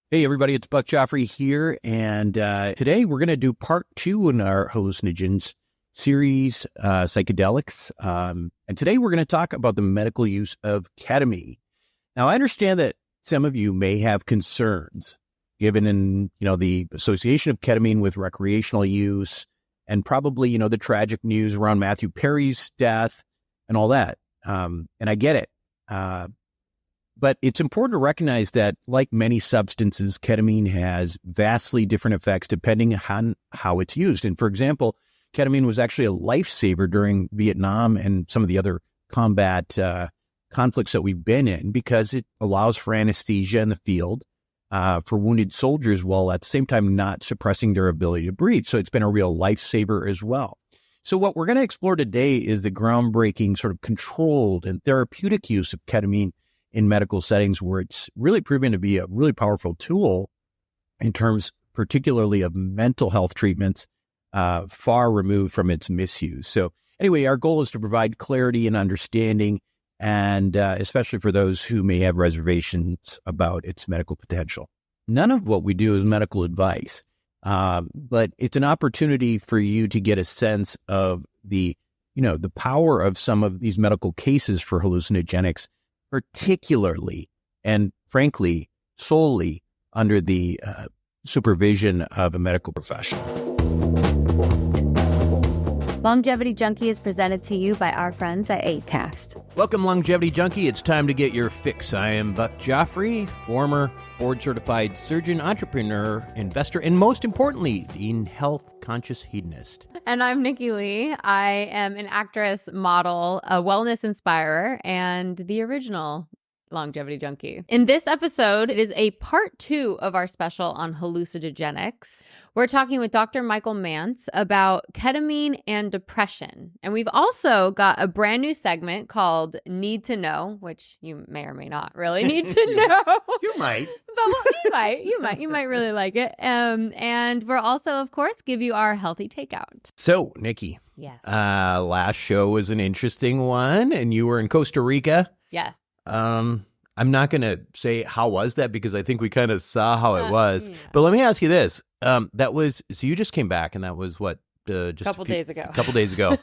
Hey, everybody, it's Buck Joffrey here, and today we're going to do part 2 in our hallucinogens series, psychedelics, and today we're going to talk about the medical use of ketamine. Now, I understand that some of you may have concerns given the association of ketamine with recreational use and probably, the tragic news around Matthew Perry's death and all that, and I get it. But it's important to recognize that, like many substances, ketamine has vastly different effects depending on how it's used. And for example, ketamine was actually a lifesaver during Vietnam and some of the other combat conflicts that we've been in, because it allows for anesthesia in the field for wounded soldiers while at the same time not suppressing their ability to breathe. So it's been a real lifesaver as well. So what we're going to explore today is the groundbreaking sort of controlled and therapeutic use of ketamine in medical settings, where it's really proven to be a really powerful tool in terms particularly of mental health treatments, far removed from its misuse. So anyway, our goal is to provide clarity and understanding, and especially for those who may have reservations about its medical potential. None of what we do is medical advice, but it's an opportunity for you to get a sense of the power of some of these medical cases for hallucinogenics, particularly and frankly solely under the supervision of a medical professional. Longevity Junkie is presented to you by our friends at Acast. Welcome, Longevity Junkie. It's time to get your fix. I am Buck Joffrey, former board-certified surgeon, entrepreneur, investor, and most importantly, in health-conscious hedonist. And I'm Nikki Lee. I am an actress, model, a wellness inspirer, and the original Longevity Junkie. In this episode, it is a part 2 of our special on hallucinogenics. We're talking with Dr. Michael Mantz about ketamine and depression. And we've also got a brand new segment called Need to Know, which you may or may not really need to know. You might. But you might really like it. And we'll also, of course, give you our healthy takeout. So, Nikki. Yes. Last show was an interesting one, and you were in Costa Rica. Yes. I'm not going to say how was that, because I think we kind of saw how it was. Yeah. But let me ask you this. So you just came back, and that was what? Just a couple days ago.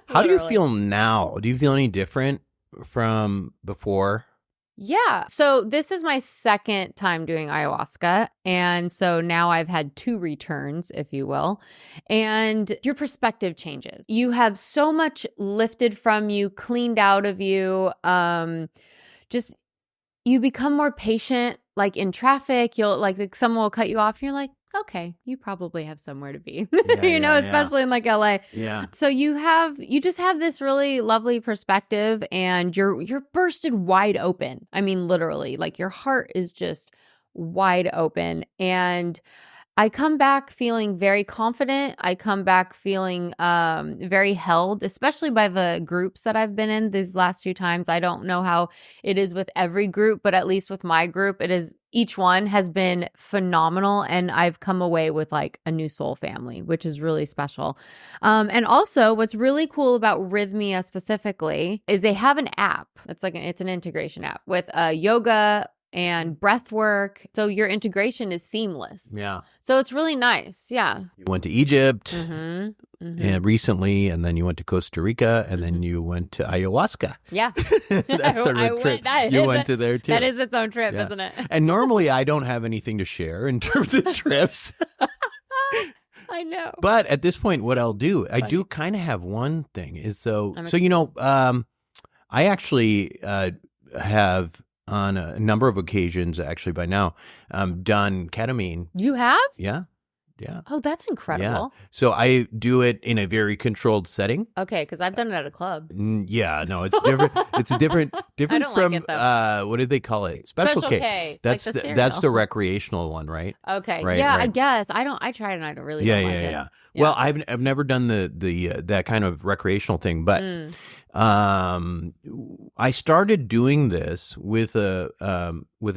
How do you feel now? Do you feel any different from before? Yeah. So this is my second time doing ayahuasca. And so now I've had 2 returns, if you will. And your perspective changes. You have so much lifted from you, cleaned out of you. You become more patient, like in traffic. You'll like someone will cut you off and you're like, okay, you probably have somewhere to be, especially in like LA. Yeah. So you just have this really lovely perspective, and you're bursted wide open. I mean, literally, like your heart is just wide open. And I come back feeling very confident. I come back feeling very held, especially by the groups that I've been in these last 2 times. I don't know how it is with every group, but at least with my group, each one has been phenomenal. And I've come away with like a new soul family, which is really special. And also what's really cool about Rhythmia specifically is they have an app. It's an integration app with yoga and breath work. So your integration is seamless. Yeah. So it's really nice. Yeah. You went to Egypt and recently, and then you went to Costa Rica, and then you went to ayahuasca. Yeah. That's sort of a trip. You went to there too. That is its own trip, isn't it? And normally I don't have anything to share in terms of trips. I know. But at this point, what I'll do, I do kind of have one thing is I actually have on a number of occasions, actually by now, done ketamine. You have? Yeah. Yeah. Oh, that's incredible. Yeah. So I do it in a very controlled setting. Okay, because I've done it at a club. Yeah, no, it's different. It's different from like it, what did they call it? Special K. That's like that's the recreational one, right? Okay. Right, yeah, right. I guess. I tried and I don't really don't like it. Yeah. Well, I've never done the that kind of recreational thing, but I started doing this with a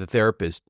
therapist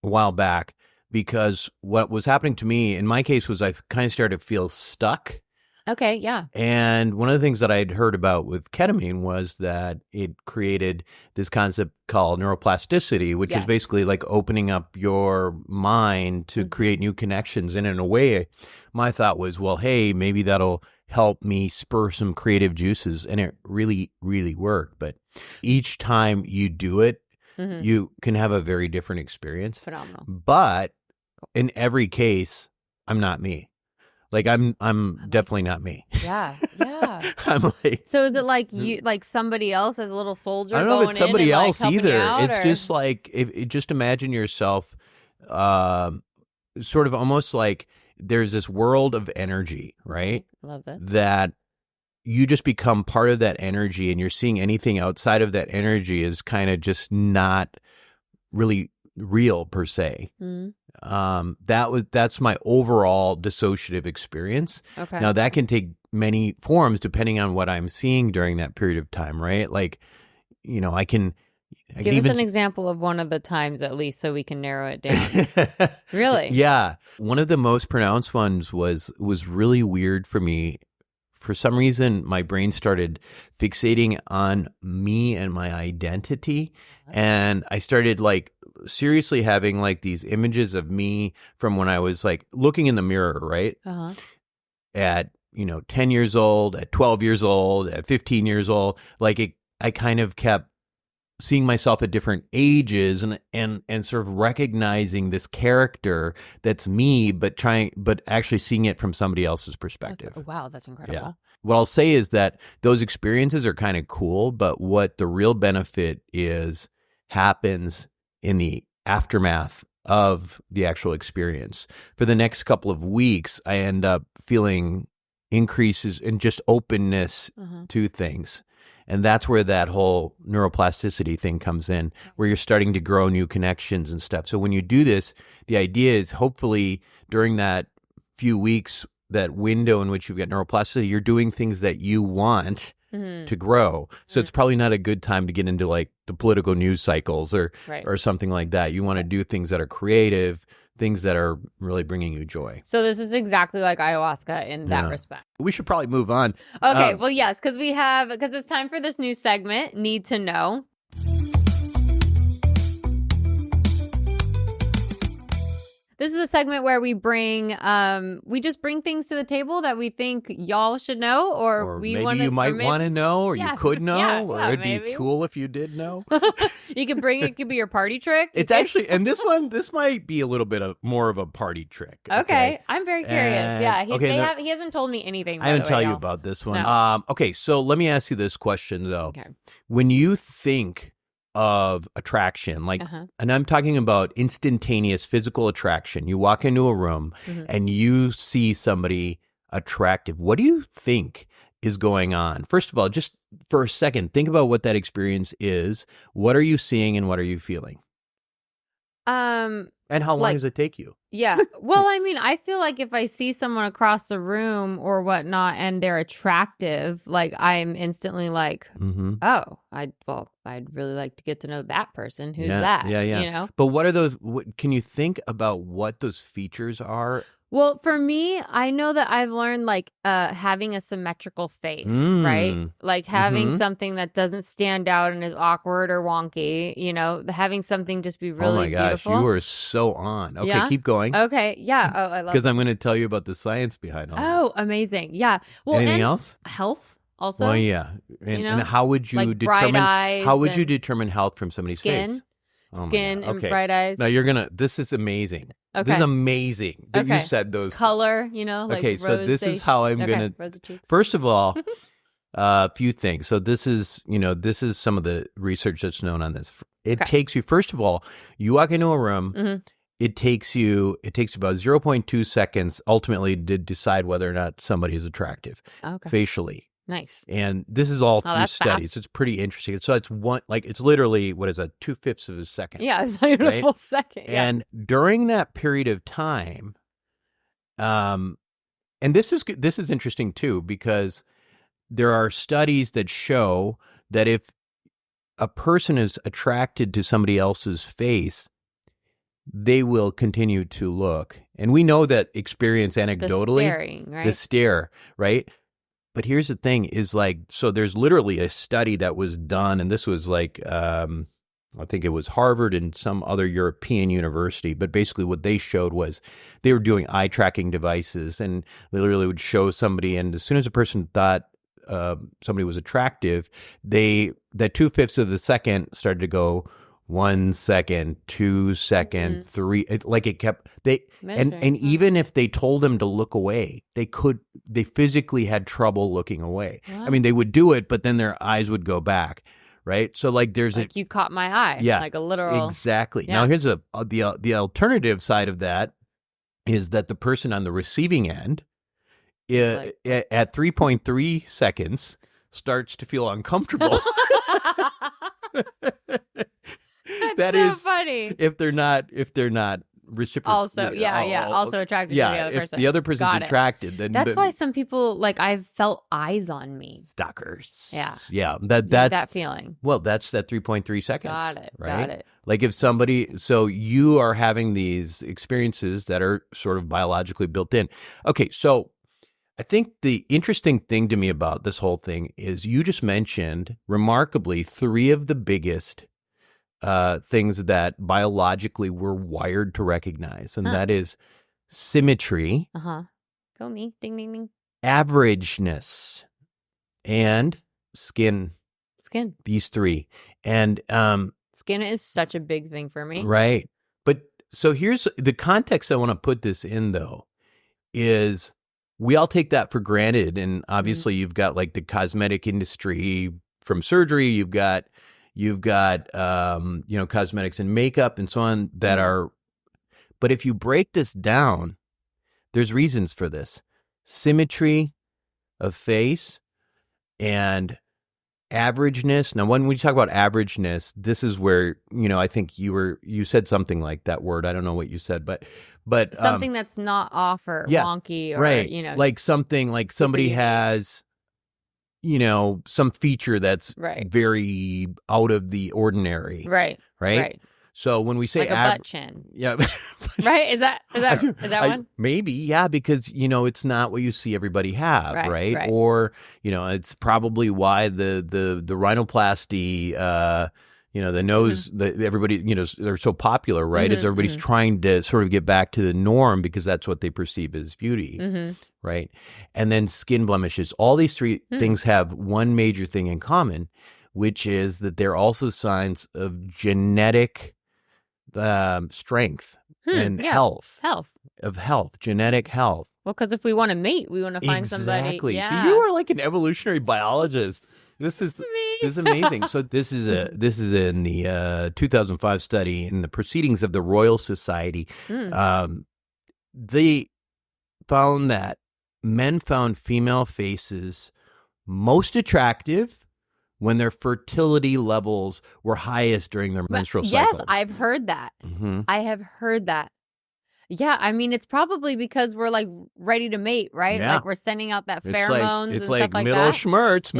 a while back, because what was happening to me in my case was I kind of started to feel stuck Okay, yeah. And one of the things that I'd heard about with ketamine was that it created this concept called neuroplasticity, which is basically like opening up your mind to create new connections. And in a way, my thought was, well, hey, maybe that'll help me spur some creative juices. And it really, really worked. But each time you do it, you can have a very different experience. Phenomenal. But in every case, I'm not me. Like I'm definitely not me. Yeah, yeah. I'm like. So is it like you, like somebody else as a little soldier? I don't know if it's somebody else either. It's or? just like just imagine yourself, sort of almost like there's this world of energy, right? Love this. That you just become part of that energy, and you're seeing anything outside of that energy is kind of just not really real per se. That's my overall dissociative experience. Okay. Now that can take many forms depending on what I'm seeing during that period of time, right? Like, I can give us an example of one of the times at least so we can narrow it down. Really? Yeah. One of the most pronounced ones was really weird for me. For some reason, my brain started fixating on me and my identity. And I started like seriously having like these images of me from when I was like looking in the mirror, right? At, 10 years old, at 12 years old, at 15 years old. Like I kind of kept seeing myself at different ages and sort of recognizing this character that's me, but actually seeing it from somebody else's perspective. Okay. Wow, that's incredible. Yeah. What I'll say is that those experiences are kind of cool, but what the real benefit is happens in the aftermath of the actual experience. For the next couple of weeks, I end up feeling increases in just openness to things. And that's where that whole neuroplasticity thing comes in, where you're starting to grow new connections and stuff. So when you do this, the idea is hopefully during that few weeks, that window in which you've got neuroplasticity, you're doing things that you want to grow. So it's probably not a good time to get into like the political news cycles or something like that. You want to do things that are creative, things that are really bringing you joy. So this is exactly like ayahuasca in that respect. We should probably move on. Okay, well, yes, because it's time for this new segment, Need to Know. This is a segment where we just bring things to the table that we think y'all should know, or maybe you might want to know, or you could know, or it'd be cool if you did know. You can bring it; could be your party trick. It's actually, and this might be a little bit more of a party trick. Okay, I'm very curious. He hasn't told me anything. I didn't tell you about this one. No. Okay, so let me ask you this question though. Okay. When you think of attraction, like, and I'm talking about instantaneous physical attraction. You walk into a room and you see somebody attractive. What do you think is going on? First of all, just for a second, think about what that experience is. What are you seeing and what are you feeling? And how long does it take you? Yeah. Well, I mean, I feel like if I see someone across the room or whatnot and they're attractive, like I'm instantly like, oh, I'd really like to get to know that person. Who's that? Yeah. You know? But what are those? Can you think about what those features are? Well, for me, I know that I've learned like having a symmetrical face, right? Like having something that doesn't stand out and is awkward or wonky, having something just be really beautiful. Oh my gosh, you are so on. Okay, keep going. Okay, yeah. Oh, I love it. Because I'm going to tell you about the science behind all Oh, amazing. Yeah. Well, anything else? Health also. Well, yeah. And how would you like determine eyes how would you determine health from somebody's face? Skin and bright eyes. Now this is amazing. Okay. This is amazing that you said those. Color, like okay, so this is how I'm going to. First of all, a few things. So this is some of the research that's known on this. It takes you, first of all, you walk into a room, it takes about 0.2 seconds ultimately to decide whether or not somebody is attractive facially. Nice. And this is all through studies. Fast. It's pretty interesting. So it's it's literally, 2/5 of a second. Yeah, it's not even a full second. Yeah. And during that period of time, and this is interesting too, because there are studies that show that if a person is attracted to somebody else's face, they will continue to look. And we know that experience anecdotally. The staring, right? The stare, right? But here's the thing is like, so there's literally a study that was done, and this was like, I think it was Harvard and some other European university, but basically what they showed was they were doing eye tracking devices, and they literally would show somebody, and as soon as a person thought somebody was attractive, that 2/5 of the second started to go 1 second, 2 second, 3, like it kept, and even if they told them to look away, they physically had trouble looking away. What? I mean, they would do it, but then their eyes would go back. Right. So like there's you caught my eye. Yeah. Like a literal. Exactly. Yeah. Now here's the alternative side of that is that the person on the receiving end at 3.3 seconds starts to feel uncomfortable. That's so funny. If they're not reciprocal. Also, also attracted to the other person. If the other person's attracted, then that's why some people like I've felt eyes on me. Stalkers. Yeah. Yeah. That's that feeling. Well, that's that 3.3 seconds. Got it. Right? Got it. Like if so you are having these experiences that are sort of biologically built in. Okay, so I think the interesting thing to me about this whole thing is you just mentioned remarkably 3 of the biggest things that biologically we're wired to recognize, and that is symmetry, go me, ding ding ding, averageness, and skin. These 3, and skin is such a big thing for me, right? But so here's the context I want to put this in, though, is we all take that for granted, and obviously you've got like the cosmetic industry from surgery, you've got cosmetics and makeup and so on that are, but if you break this down, there's reasons for this. Symmetry of face and averageness. Now, when we talk about averageness, this is where, I think you said something like that word. I don't know what you said, but something that's not off or wonky or, right. Like something like somebody has, some feature that's very out of the ordinary. Right. So when we say like a butt chin. Yeah. Right. Is that one? Maybe. Yeah. Because, it's not what you see everybody have. Right. Or, it's probably why the rhinoplasty, the nose, everybody, they're so popular, right? Is everybody's trying to sort of get back to the norm because that's what they perceive as beauty, right? And then skin blemishes. All these 3 things have one major thing in common, which is that they're also signs of genetic strength and health, genetic health. Well, because if we want to mate, we want to find somebody. Exactly. Yeah. So you are like an evolutionary biologist. This is amazing. So this is in the 2005 study in the Proceedings of the Royal Society. They found that men found female faces most attractive when their fertility levels were highest during their menstrual cycle. Yes, I've heard that. I have heard that. Yeah, I mean, it's probably because we're like ready to mate, right? Yeah. Like we're sending out that pheromones and stuff like that. Middle schmerz.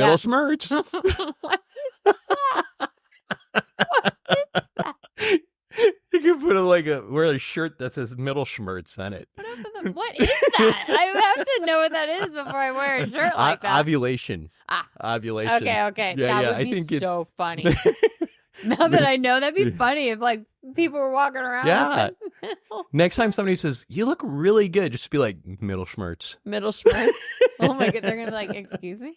What is that? You can put wear a shirt that says middle schmerz on it. What is that? I have to know what that is before I wear a shirt like that. Ovulation. Ovulation. Okay. That would be so funny. Now that I know, that'd be funny if like people were walking around. Yeah. Next time somebody says, you look really good, just be like, middle schmerz. Middle schmerz? Oh my God. They're going to be like, excuse me?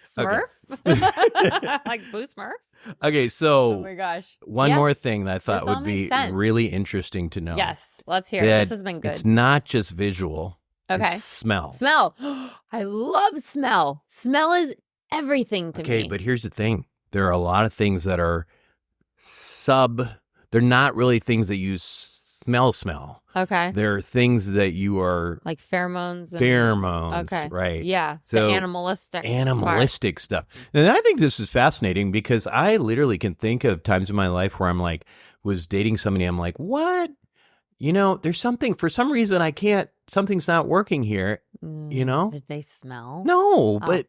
Smurf? Okay. Like Boo Smurfs? Okay. So, oh my gosh. One more thing that I thought would be really interesting to know. Yes. Let's hear it. This has been good. It's not just visual. Okay. It's smell. Smell. I love smell. Smell is everything to me. Okay. But here's the thing. There are a lot of things that are they're not really things that you smell. Okay. They're things that you are like pheromones. Okay. Right. Yeah. So the animalistic stuff. And I think this is fascinating because I literally can think of times in my life where I'm like, was dating somebody. I'm like, what? There's something, for some reason I can't, something's not working here. Did they smell? No, but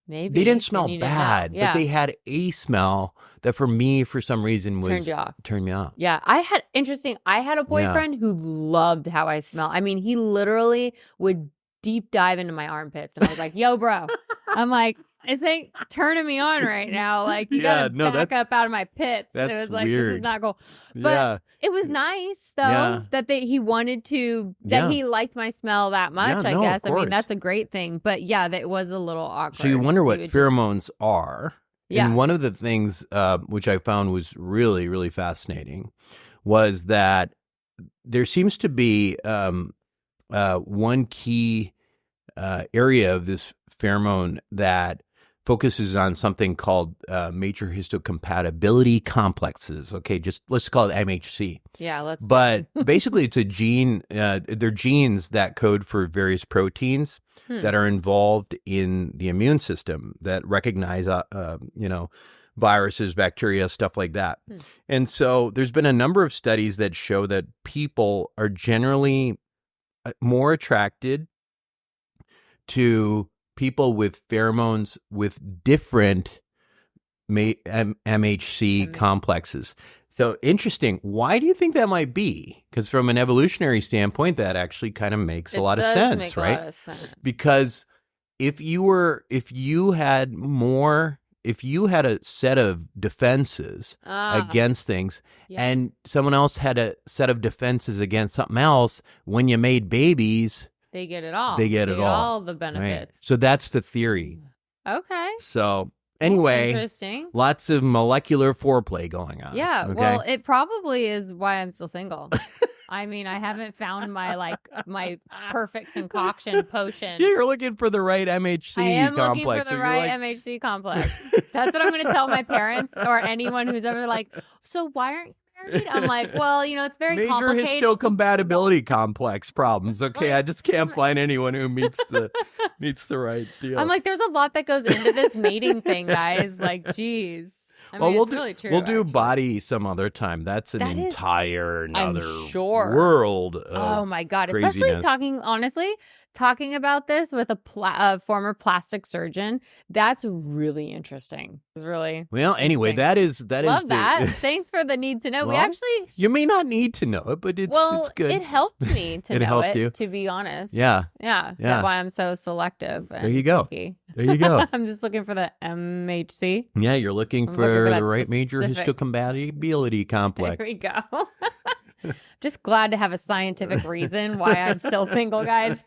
maybe they didn't smell bad, but they had a smell that for me, for some reason, turned me off. Yeah, I had a boyfriend who loved how I smell. I mean, he literally would deep dive into my armpits. And I was like, yo, bro, I'm like, this ain't turning me on right now. Like, you gotta back up out of my pits. That's it was like, weird. This is not cool. But it was nice, though, that he wanted to, that he liked my smell that much, I guess. I mean, that's a great thing. But yeah, that was a little awkward. So you wonder what pheromones are. Yeah. And one of the things which I found was really, really fascinating was that there seems to be one key area of this pheromone that focuses on something called major histocompatibility complexes. Okay, just let's call it MHC. Yeah, But basically, it's a gene. They're genes that code for various proteins that are involved in the immune system that recognize, viruses, bacteria, stuff like that. And so, there's been a number of studies that show that people are generally more attracted to people with pheromones with different MHC complexes. So interesting. Why do you think that might be? Because from an evolutionary standpoint, that actually kind of makes a lot of sense, right? A lot of sense. Because if you had a set of defenses against things, and someone else had a set of defenses against something else, when you made babies, they get it all. They get all the benefits. Right. So that's the theory. Okay. So anyway, interesting. Lots of molecular foreplay going on. Yeah. Okay? Well, it probably is why I'm still single. I mean, I haven't found my perfect concoction potion. Yeah, you're looking for the right MHC complex. I am looking for the right MHC complex. That's what I'm going to tell my parents or anyone who's ever like, so why aren't you married? I'm like, well, it's very complicated. Major histocompatibility complex problems. Okay, I just can't find anyone who meets the right deal. I'm like, there's a lot that goes into this mating thing, guys. Like, geez. Really true. We'll do body some other time. That's an entire another world. Oh my God! Especially talking about this with a former plastic surgeon. That's really interesting. It's really Anyway, that is love that. Thanks for the need to know. Well, you may not need to know it, but it's good. It helped me to know it. You. To be honest, yeah. That's why I'm so selective. There you go. There you go. I'm just looking for the MHC. Yeah, you're looking for the right major histocompatibility complex. There we go. Just glad to have a scientific reason why I'm still single, guys.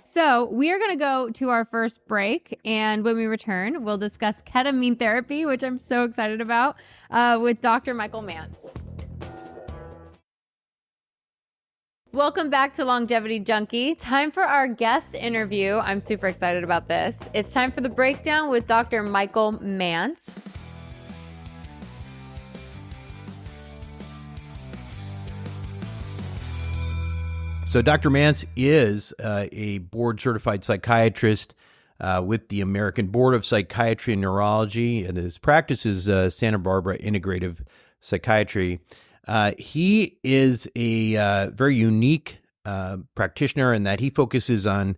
So we are going to go to our first break. And when we return, we'll discuss ketamine therapy, which I'm so excited about, with Dr. Michael Mantz. Welcome back to Longevity Junkie. Time for our guest interview. I'm super excited about this. It's time for the breakdown with Dr. Michael Mantz. So Dr. Mantz is a board-certified psychiatrist with the American Board of Psychiatry and Neurology, and his practice is Santa Barbara Integrative Psychiatry. He is a very unique practitioner in that he focuses on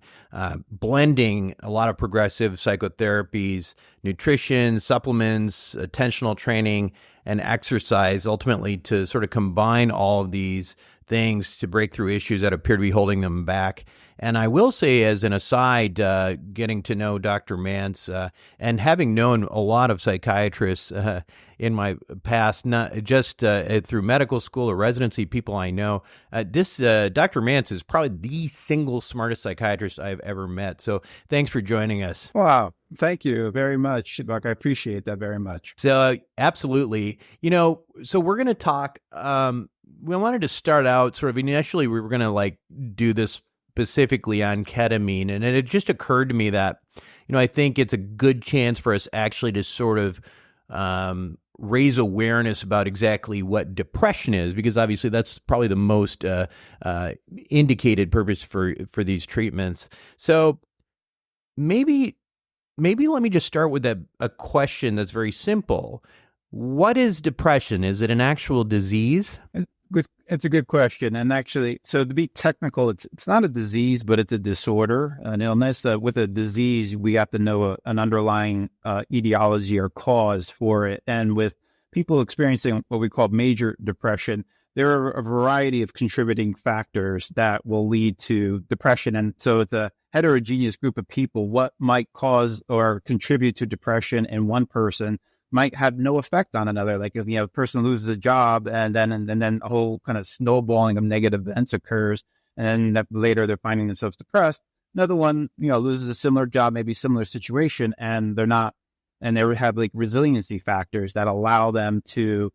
blending a lot of progressive psychotherapies, nutrition, supplements, attentional training, and exercise, ultimately to sort of combine all of these things to break through issues that appear to be holding them back. And I will say, as an aside, getting to know Dr. Mantz and having known a lot of psychiatrists in my past, not just through medical school or residency, people I know, Dr. Mantz is probably the single smartest psychiatrist I've ever met. So thanks for joining us. Wow. Thank you very much, Buck. I appreciate that very much. So absolutely. So we're going to talk, we wanted to start out sort of initially, we were going to do this specifically on ketamine. And it just occurred to me that, I think it's a good chance for us actually to sort of raise awareness about exactly what depression is, because obviously that's probably the most indicated purpose for these treatments. So maybe let me just start with a question that's very simple. What is depression? Is it an actual disease? It's a good question. And actually, so to be technical, it's not a disease, but it's a disorder, an illness. With a disease, we have to know an underlying etiology or cause for it. And with people experiencing what we call major depression, there are a variety of contributing factors that will lead to depression. And so it's a heterogeneous group of people. What might cause or contribute to depression in one person might have no effect on another. Like if a person loses a job and then a whole kind of snowballing of negative events occurs, and that later they're finding themselves depressed. Another one, loses a similar job, maybe similar situation, and they have like resiliency factors that allow them to,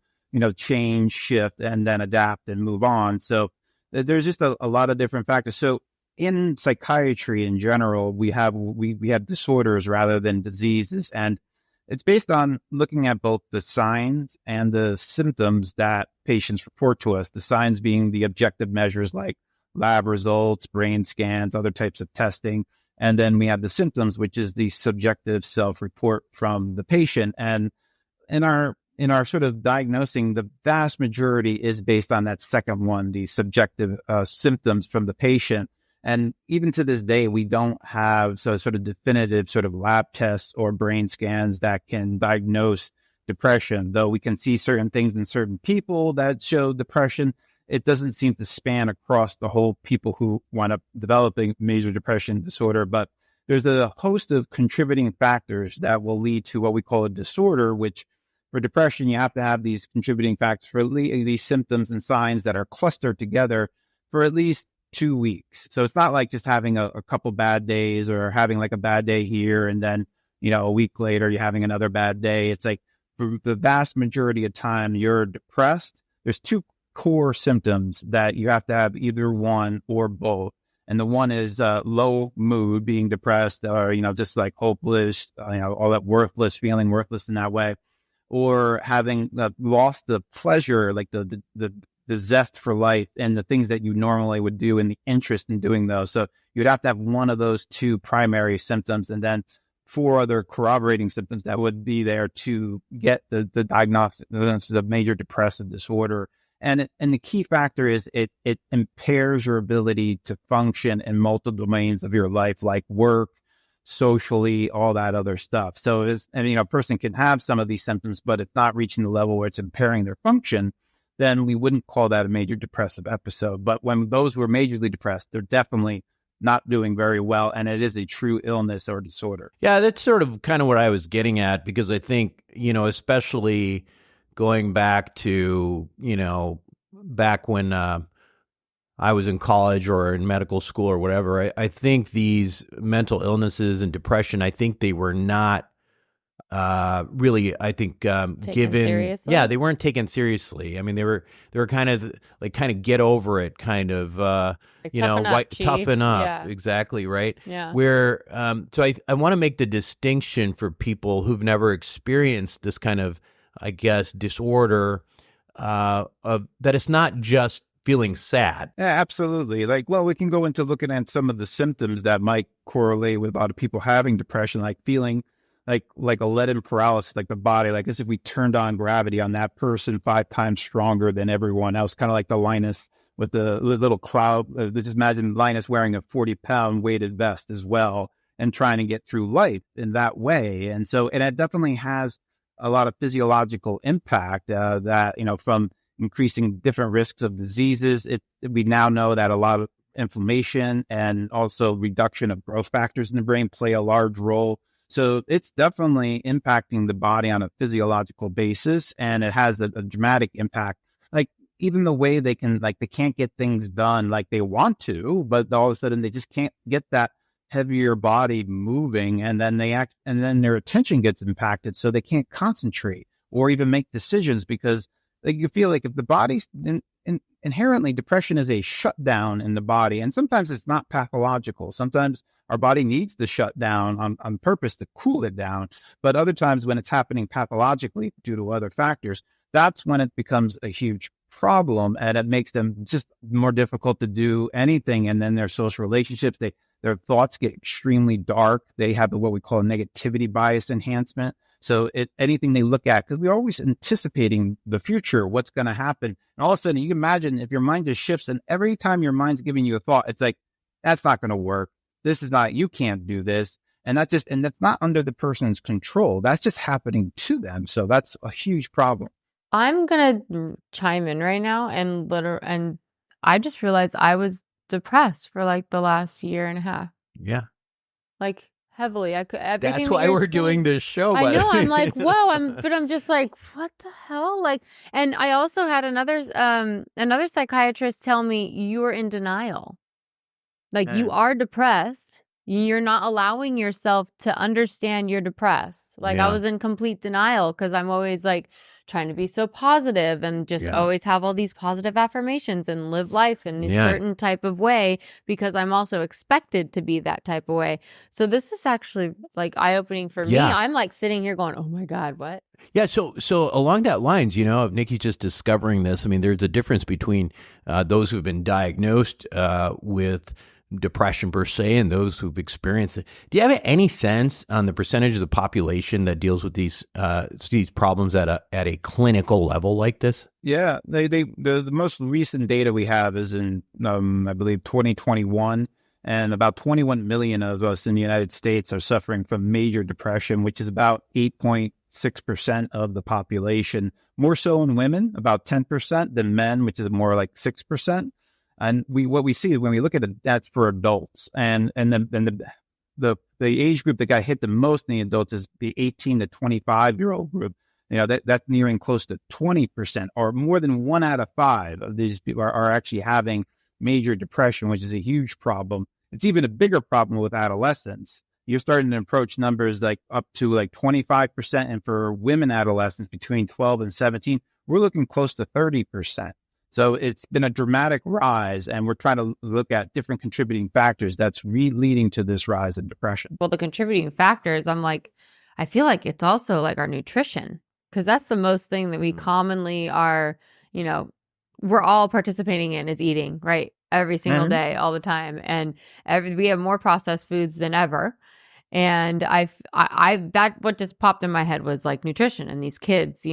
change, shift, and then adapt and move on. So there's just a lot of different factors. So in psychiatry in general, we have disorders rather than diseases, and it's based on looking at both the signs and the symptoms that patients report to us. The signs being the objective measures like lab results, brain scans, other types of testing. And then we have the symptoms, which is the subjective self-report from the patient. And in our sort of diagnosing, the vast majority is based on that second one, the subjective symptoms from the patient. And even to this day, we don't have sort of definitive sort of lab tests or brain scans that can diagnose depression. Though we can see certain things in certain people that show depression, it doesn't seem to span across the whole people who wind up developing major depression disorder. But there's a host of contributing factors that will lead to what we call a disorder, which for depression, you have to have these contributing factors for these symptoms and signs that are clustered together for at least 2 weeks. So it's not like just having a couple bad days or having like a bad day here and then, a week later you're having another bad day. It's like for the vast majority of time you're depressed. There's two core symptoms that you have to have either one or both. And the one is low mood, being depressed, or, just like hopeless, all that worthless, feeling worthless in that way, or having lost the pleasure, like the zest for life and the things that you normally would do and the interest in doing those. So you'd have to have one of those two primary symptoms and then 4 other corroborating symptoms that would be there to get the diagnosis of major depressive disorder. And the key factor is it impairs your ability to function in multiple domains of your life, like work, socially, all that other stuff. So a person can have some of these symptoms, but it's not reaching the level where it's impairing their function, then we wouldn't call that a major depressive episode. But when those who are majorly depressed, they're definitely not doing very well, and it is a true illness or disorder. Yeah, that's sort of kind of what I was getting at, because I think, especially going back to, back when I was in college or in medical school or whatever, I think these mental illnesses and depression, I think they were not really, I think, given seriously. Yeah, they weren't taken seriously. I mean, they were kind of get over it, kind of, toughen up. Yeah. Exactly. Right. Yeah. Where, so I want to make the distinction for people who've never experienced this kind of, I guess, disorder, that it's not just feeling sad. Yeah, absolutely. We can go into looking at some of the symptoms that might correlate with a lot of people having depression, like feeling like a leaden paralysis, like the body, like as if we turned on gravity on that person 5 times stronger than everyone else, kind of like the Linus with the little cloud. Just imagine Linus wearing a 40-pound weighted vest as well and trying to get through life in that way. And it definitely has a lot of physiological impact that, from increasing different risks of diseases. We now know that a lot of inflammation and also reduction of growth factors in the brain play a large role. So it's definitely impacting the body on a physiological basis, and it has a dramatic impact. Like even the way they can't get things done like they want to, but all of a sudden they just can't get that heavier body moving, and then then their attention gets impacted, so they can't concentrate or even make decisions, because you feel like if the body's inherently, depression is a shutdown in the body, and sometimes it's not pathological. Sometimes our body needs to shut down on purpose to cool it down, but other times when it's happening pathologically due to other factors, that's when it becomes a huge problem, and it makes them just more difficult to do anything. And then their social relationships, their thoughts get extremely dark. They have what we call a negativity bias enhancement. So anything they look at, because we're always anticipating the future, what's going to happen. And all of a sudden, you can imagine if your mind just shifts, and every time your mind's giving you a thought, it's like, that's not going to work. You can't do this. And that's not under the person's control. That's just happening to them. So that's a huge problem. I'm going to chime in right now and I just realized I was depressed for like the last year and a half. Yeah. Like heavily. That's why we're doing this show. I know. I'm like, whoa. I'm just like, what the hell? Like, and I also had another psychiatrist tell me you're in denial. Like you are depressed. You're not allowing yourself to understand you're depressed. Like I was in complete denial because I'm always like trying to be so positive and just always have all these positive affirmations and live life in a certain type of way because I'm also expected to be that type of way. So this is actually like eye-opening for me. I'm like sitting here going, oh my God, what? Yeah. So along that lines, if Nikki's just discovering this, I mean, there's a difference between those who've been diagnosed with depression per se and those who've experienced it. Do you have any sense on the percentage of the population that deals with these problems at a clinical level like this? Yeah, the most recent data we have is in I believe 2021, and about 21 million of us in the United States are suffering from major depression, which is about 8.6% of the population. More so in women, about 10% than men, which is more like 6%. And what we see when we look at it, that's for adults, and the age group that got hit the most in the adults is the 18 to 25-year-old group. That's nearing close to 20%, or more than 1 out of 5 of these people are actually having major depression, which is a huge problem. It's even a bigger problem with adolescents. You're starting to approach numbers like up to like 25%, and for women adolescents between 12 and 17, we're looking close to 30%. So it's been a dramatic rise, and we're trying to look at different contributing factors that's leading to this rise in depression. Well, the contributing factors, I feel like it's also like our nutrition, because that's the most thing that we commonly are, we're all participating in is eating, right? Every single day, all the time. And we have more processed foods than ever. And what just popped in my head was like nutrition, and these kids,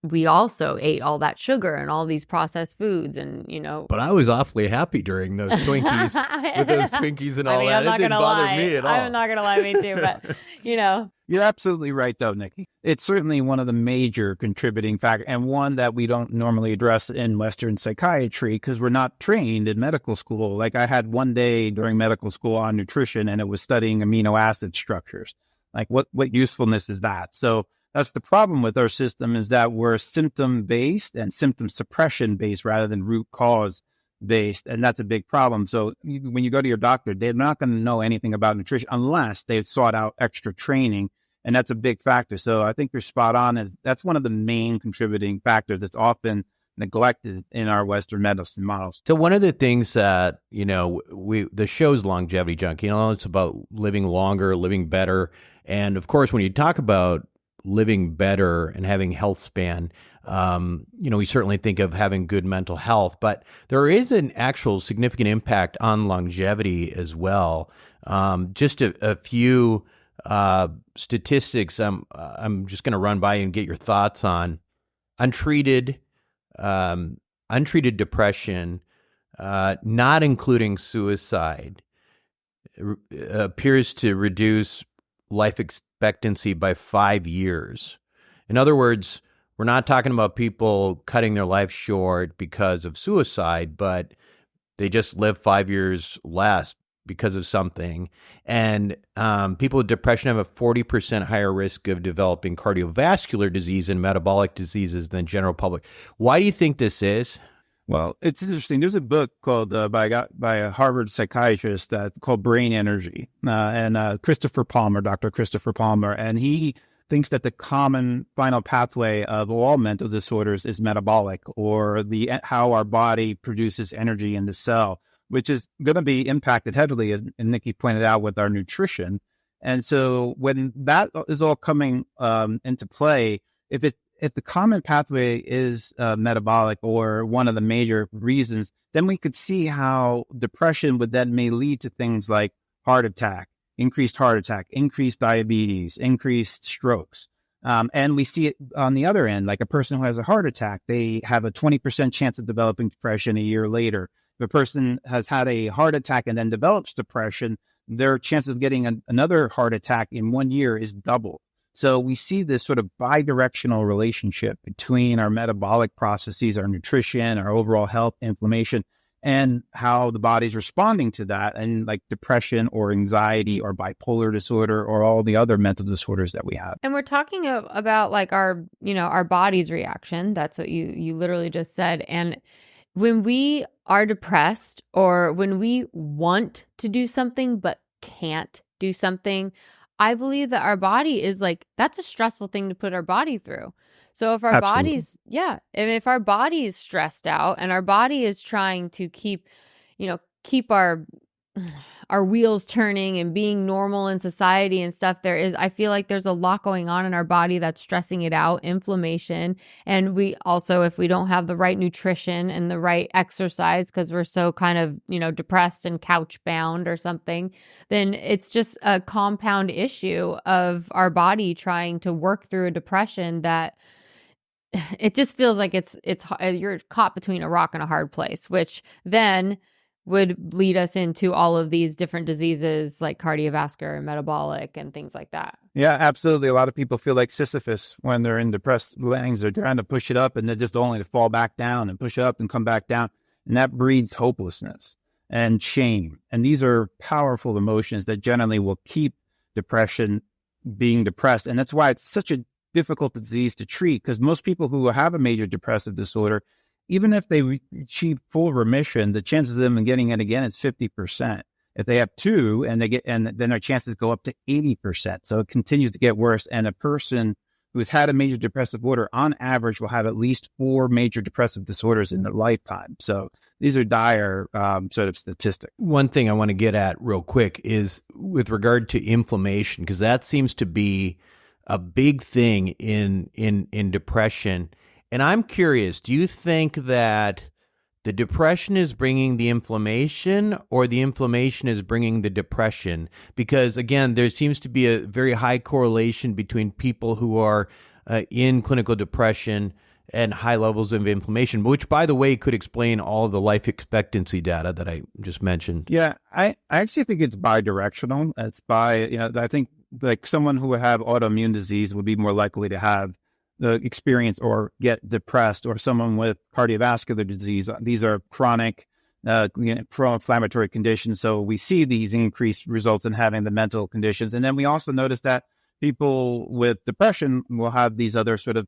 we also ate all that sugar and all these processed foods and, But I was awfully happy during those Twinkies, with those Twinkies and all that. It didn't bother me at all. I'm not going to lie, me too, but, You're absolutely right, though, Nikki. It's certainly one of the major contributing factors, and one that we don't normally address in Western psychiatry because we're not trained in medical school. Like I had one day during medical school on nutrition, and it was studying amino acid structures. Like what usefulness is that? So that's the problem with our system, is that we're symptom-based and symptom suppression-based rather than root cause-based, and that's a big problem. So when you go to your doctor, they're not going to know anything about nutrition unless they've sought out extra training, and that's a big factor. So I think you're spot on. That's one of the main contributing factors that's often neglected in our Western medicine models. So one of the things that, the show's Longevity Junkie, it's about living longer, living better. And of course, when you talk about living better and having health span, we certainly think of having good mental health, but there is an actual significant impact on longevity as well. Just a few statistics I'm just going to run by and get your thoughts on. Untreated depression, not including suicide, appears to reduce life expectancy by 5 years. In other words, we're not talking about people cutting their life short because of suicide, but they just live 5 years less because of something. And people with depression have a 40% higher risk of developing cardiovascular disease and metabolic diseases than general public. Why do you think this is? Well, it's interesting. There's a book called by a Harvard psychiatrist called Brain Energy, and Dr. Christopher Palmer, and he thinks that the common final pathway of all mental disorders is metabolic, or how our body produces energy in the cell, which is going to be impacted heavily, as Nikki pointed out, with our nutrition. And so when that is all coming into play, if the common pathway is metabolic, or one of the major reasons, then we could see how depression would then may lead to things like increased heart attack, increased diabetes, increased strokes. And we see it on the other end, like a person who has a heart attack, they have a 20% chance of developing depression a year later. If a person has had a heart attack and then develops depression, their chance of getting another heart attack in 1 year is double. So we see this sort of bidirectional relationship between our metabolic processes, our nutrition, our overall health, inflammation, and how the body's responding to that, and like depression or anxiety or bipolar disorder or all the other mental disorders that we have. And we're talking about like our body's reaction. That's what you literally just said. And when we are depressed or when we want to do something but can't do something, I believe that our body is like, that's a stressful thing to put our body through. So if our Absolutely. if our body is stressed out and our body is trying to keep our wheels turning and being normal in society and stuff, I feel like there's a lot going on in our body that's stressing it out, inflammation. And we also, if we don't have the right nutrition and the right exercise, because we're so kind of, depressed and couch bound or something, then it's just a compound issue of our body trying to work through a depression that it just feels like it's you're caught between a rock and a hard place, which then would lead us into all of these different diseases like cardiovascular and metabolic and things like that. Yeah, absolutely. A lot of people feel like Sisyphus when they're in depressed gangs. They're trying to push it up and they're just only to fall back down and push it up and come back down. And that breeds hopelessness and shame. And these are powerful emotions that generally will keep depression being depressed. And that's why it's such a difficult disease to treat, because most people who have a major depressive disorder, even if they achieve full remission, the chances of them getting it again is 50%. If they have two and then their chances go up to 80%. So it continues to get worse. And a person who's had a major depressive disorder on average will have at least 4 major depressive disorders in their lifetime. So these are dire sort of statistics. One thing I want to get at real quick is with regard to inflammation, because that seems to be a big thing in depression. And I'm curious, do you think that the depression is bringing the inflammation or the inflammation is bringing the depression? Because again, there seems to be a very high correlation between people who are in clinical depression and high levels of inflammation, which by the way, could explain all of the life expectancy data that I just mentioned. Yeah, I actually think it's bidirectional. It's I think like someone who would have autoimmune disease would be more likely to have the experience or get depressed, or someone with cardiovascular disease. These are chronic pro-inflammatory conditions. So we see these increased results in having the mental conditions. And then we also notice that people with depression will have these other sort of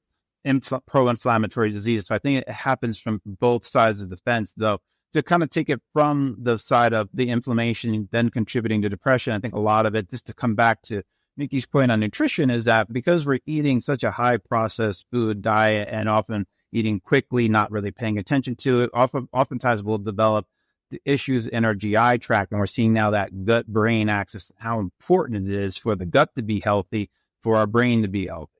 pro-inflammatory diseases. So I think it happens from both sides of the fence, though. To kind of take it from the side of the inflammation then contributing to depression, I think a lot of it, just to come back to Nikkis' point on nutrition, is that because we're eating such a high processed food diet and often eating quickly, not really paying attention to it, oftentimes we'll develop the issues in our GI tract. And we're seeing now that gut-brain axis, how important it is for the gut to be healthy, for our brain to be healthy.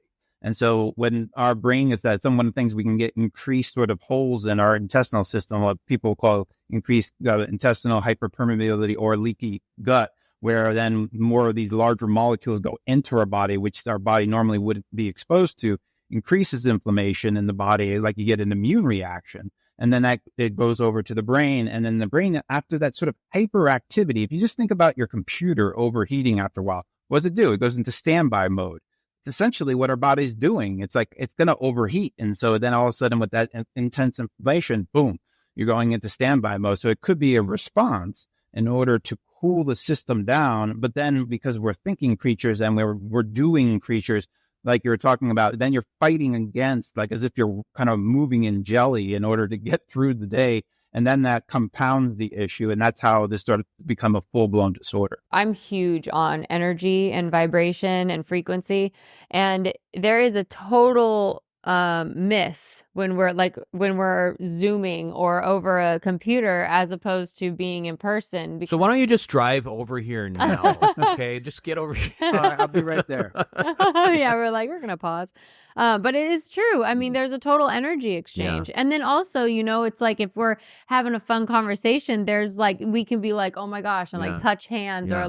And so when our brain is that, some of the things we can get increased sort of holes in our intestinal system, what people call increased intestinal hyperpermeability or leaky gut, where then more of these larger molecules go into our body, which our body normally wouldn't be exposed to, increases inflammation in the body, like you get an immune reaction. And then it goes over to the brain. And then the brain, after that sort of hyperactivity, if you just think about your computer overheating after a while, what does it do? It goes into standby mode. It's essentially what our body's doing. It's like, it's going to overheat. And so then all of a sudden with that intense inflammation, boom, you're going into standby mode. So it could be a response in order to cool the system down. But then because we're thinking creatures and we're doing creatures, like you're talking about, then you're fighting against, like as if you're kind of moving in jelly in order to get through the day. And then that compounds the issue. And that's how this started to become a full-blown disorder. I'm huge on energy and vibration and frequency. And there is a total miss when we're Zooming or over a computer as opposed to being in person. So why don't you just drive over here now? Okay, just get over here. I'll be right there. Yeah, we're going to pause. But it is true. I mean, there's a total energy exchange. Yeah. And then also, it's like if we're having a fun conversation, there's we can be like, oh my gosh, and touch hands or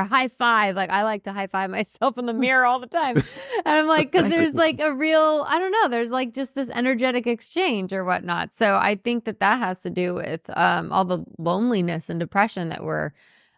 high five. Like I like to high five myself in the mirror all the time. And I'm like, because there's a real, I don't know, there's just this energetic exchange or whatnot. So I think that has to do with all the loneliness and depression that we're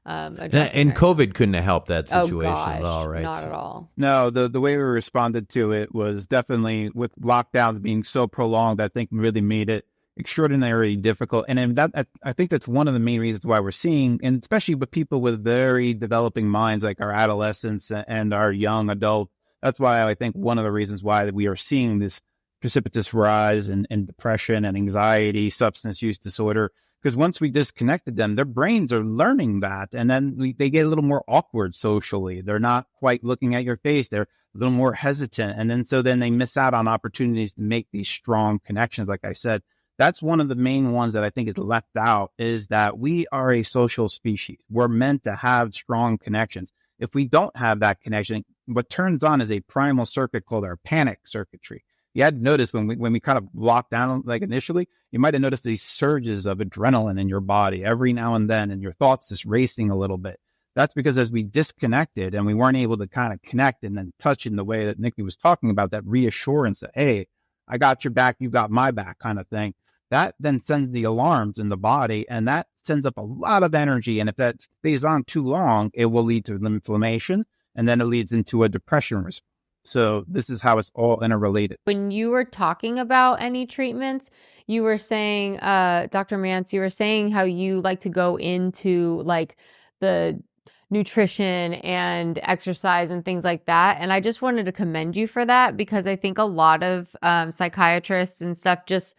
And COVID couldn't have helped that situation at all, right? Not at all. No, the way we responded to it was definitely with lockdowns being so prolonged, I think really made it extraordinarily difficult. And I think that's one of the main reasons why we're seeing, and especially with people with very developing minds like our adolescents and our young adults, that's why I think one of the reasons why we are seeing this precipitous rise in depression and anxiety, substance use disorder. Because once we disconnected them, their brains are learning that. And then they get a little more awkward socially. They're not quite looking at your face. They're a little more hesitant. And then they miss out on opportunities to make these strong connections. Like I said, that's one of the main ones that I think is left out, is that we are a social species. We're meant to have strong connections. If we don't have that connection, what turns on is a primal circuit called our panic circuitry. You had noticed when we kind of locked down, like initially, you might have noticed these surges of adrenaline in your body every now and then, and your thoughts just racing a little bit. That's because as we disconnected and we weren't able to kind of connect and then touch in the way that Nikki was talking about, that reassurance that, hey, I got your back, you got my back kind of thing, that then sends the alarms in the body, and that sends up a lot of energy. And if that stays on too long, it will lead to inflammation, and then it leads into a depression response. So this is how it's all interrelated. When you were talking about any treatments, you were saying, Dr. Mantz, you were saying how you like to go into like the nutrition and exercise and things like that. And I just wanted to commend you for that, because I think a lot of psychiatrists and stuff just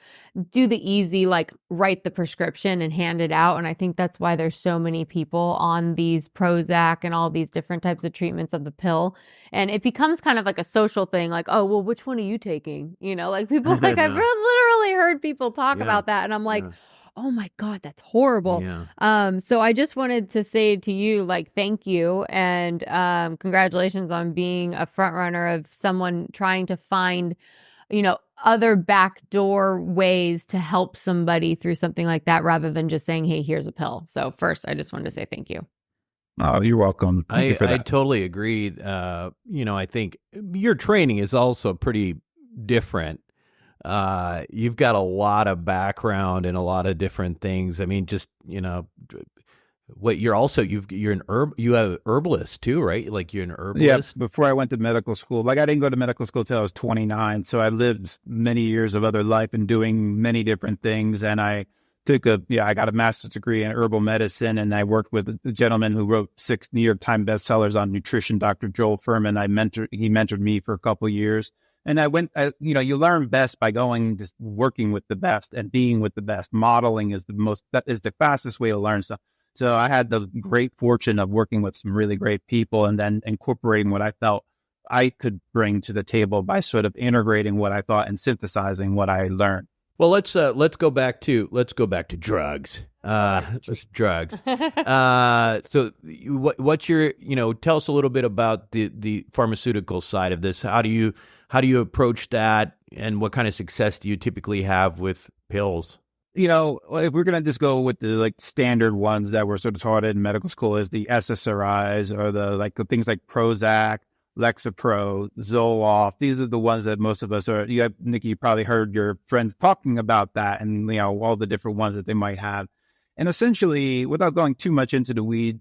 do the easy, like write the prescription and hand it out. And I think that's why there's so many people on these Prozac and all these different types of treatments of the pill. And it becomes kind of like a social thing, like, oh, well, which one are you taking? You know, like people, like I've literally heard people talk about that. And I'm like, oh my God, that's horrible. So I just wanted to say to you, like, thank you. And congratulations on being a front runner of someone trying to find, other backdoor ways to help somebody through something like that, rather than just saying, hey, here's a pill. So first, I just wanted to say thank you. Oh, you're welcome. Thank you for that. I totally agree. I think your training is also pretty different. You've got a lot of background in a lot of different things. I mean, just, what you're also, you have an herbalist too, right? Like you're an herbalist. Yeah. Before I went to medical school, I didn't go to medical school till I was 29. So I lived many years of other life and doing many different things. And I got a master's degree in herbal medicine, and I worked with a gentleman who wrote 6 New York Times bestsellers on nutrition, Dr. Joel Fuhrman. He mentored me for a couple of years. And you learn best by going, just working with the best and being with the best. Modeling is the fastest way to learn stuff. So I had the great fortune of working with some really great people, and then incorporating what I felt I could bring to the table by sort of integrating what I thought and synthesizing what I learned. Well, let's go back to drugs. Drugs. So what's your, tell us a little bit about the pharmaceutical side of this. How do you approach that, and what kind of success do you typically have with pills? If we're going to just go with the standard ones that were sort of taught in medical school, is the SSRIs, or the things like Prozac, Lexapro, Zoloft. These are the ones that most of us are. Nikki, you probably heard your friends talking about that, and all the different ones that they might have. And essentially, without going too much into the weed,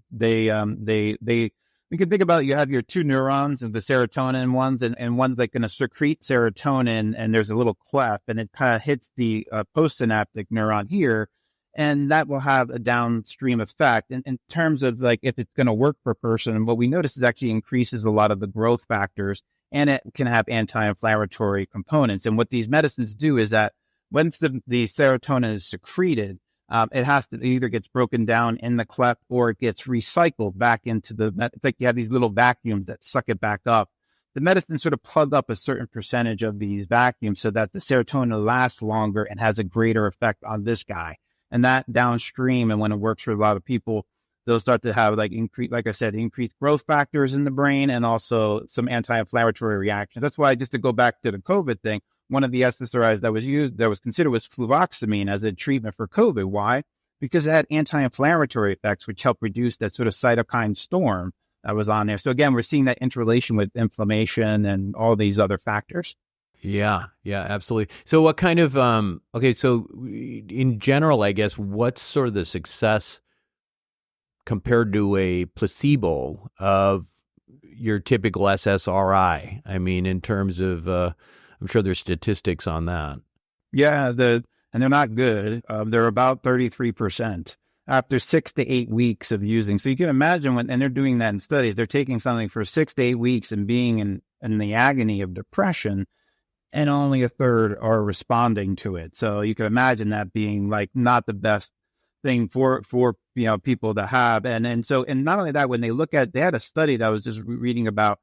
we can think about it. You have your 2 neurons of the serotonin ones, and one's like going to secrete serotonin, and there's a little cleft, and it kind of hits the postsynaptic neuron here, and that will have a downstream effect. And in terms of if it's going to work for a person, what we notice is actually increases a lot of the growth factors, and it can have anti-inflammatory components. And what these medicines do is that once the serotonin is secreted, it either gets broken down in the cleft, or it gets recycled back into it's like you have these little vacuums that suck it back up. The medicine sort of plug up a certain percentage of these vacuums so that the serotonin lasts longer and has a greater effect on this guy. And that downstream, and when it works for a lot of people, they'll start to have increased growth factors in the brain, and also some anti-inflammatory reactions. That's why, just to go back to the COVID thing, one of the SSRIs that was considered was fluvoxamine as a treatment for COVID. Why? Because it had anti-inflammatory effects, which helped reduce that sort of cytokine storm that was on there. So again, we're seeing that interrelation with inflammation and all these other factors. Yeah, absolutely. So what kind of, so in general, I guess, what's sort of the success compared to a placebo of your typical SSRI? I mean, in terms of, I'm sure there's statistics on that. Yeah, and they're not good. They're about 33% after 6 to 8 weeks of using. So you can imagine and they're doing that in studies, they're taking something for 6 to 8 weeks and being in the agony of depression, and only a third are responding to it. So you can imagine that being like not the best thing for people to have. And not only that, when they had a study that I was just reading about,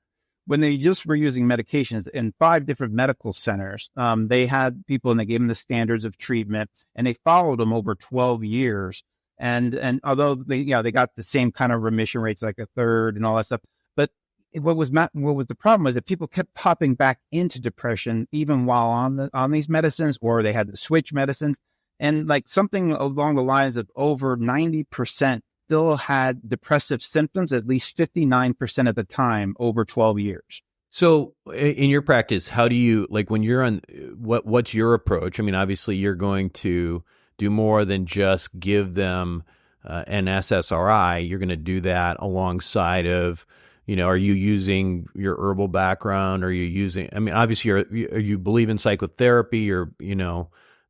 when they just were using medications in 5 different medical centers, they had people and they gave them the standards of treatment, and they followed them over 12 years. And although they got the same kind of remission rates, like a third and all that stuff, but what was the problem was that people kept popping back into depression even while on these medicines, or they had to switch medicines, and like something along the lines of over 90% still had depressive symptoms at least 59% of the time over 12 years. So in your practice, how do you, like when you're on, what's your approach? I mean, obviously you're going to do more than just give them an SSRI. You're going to do that alongside of, are you using your herbal background? Are you using, I mean, obviously you believe in psychotherapy or,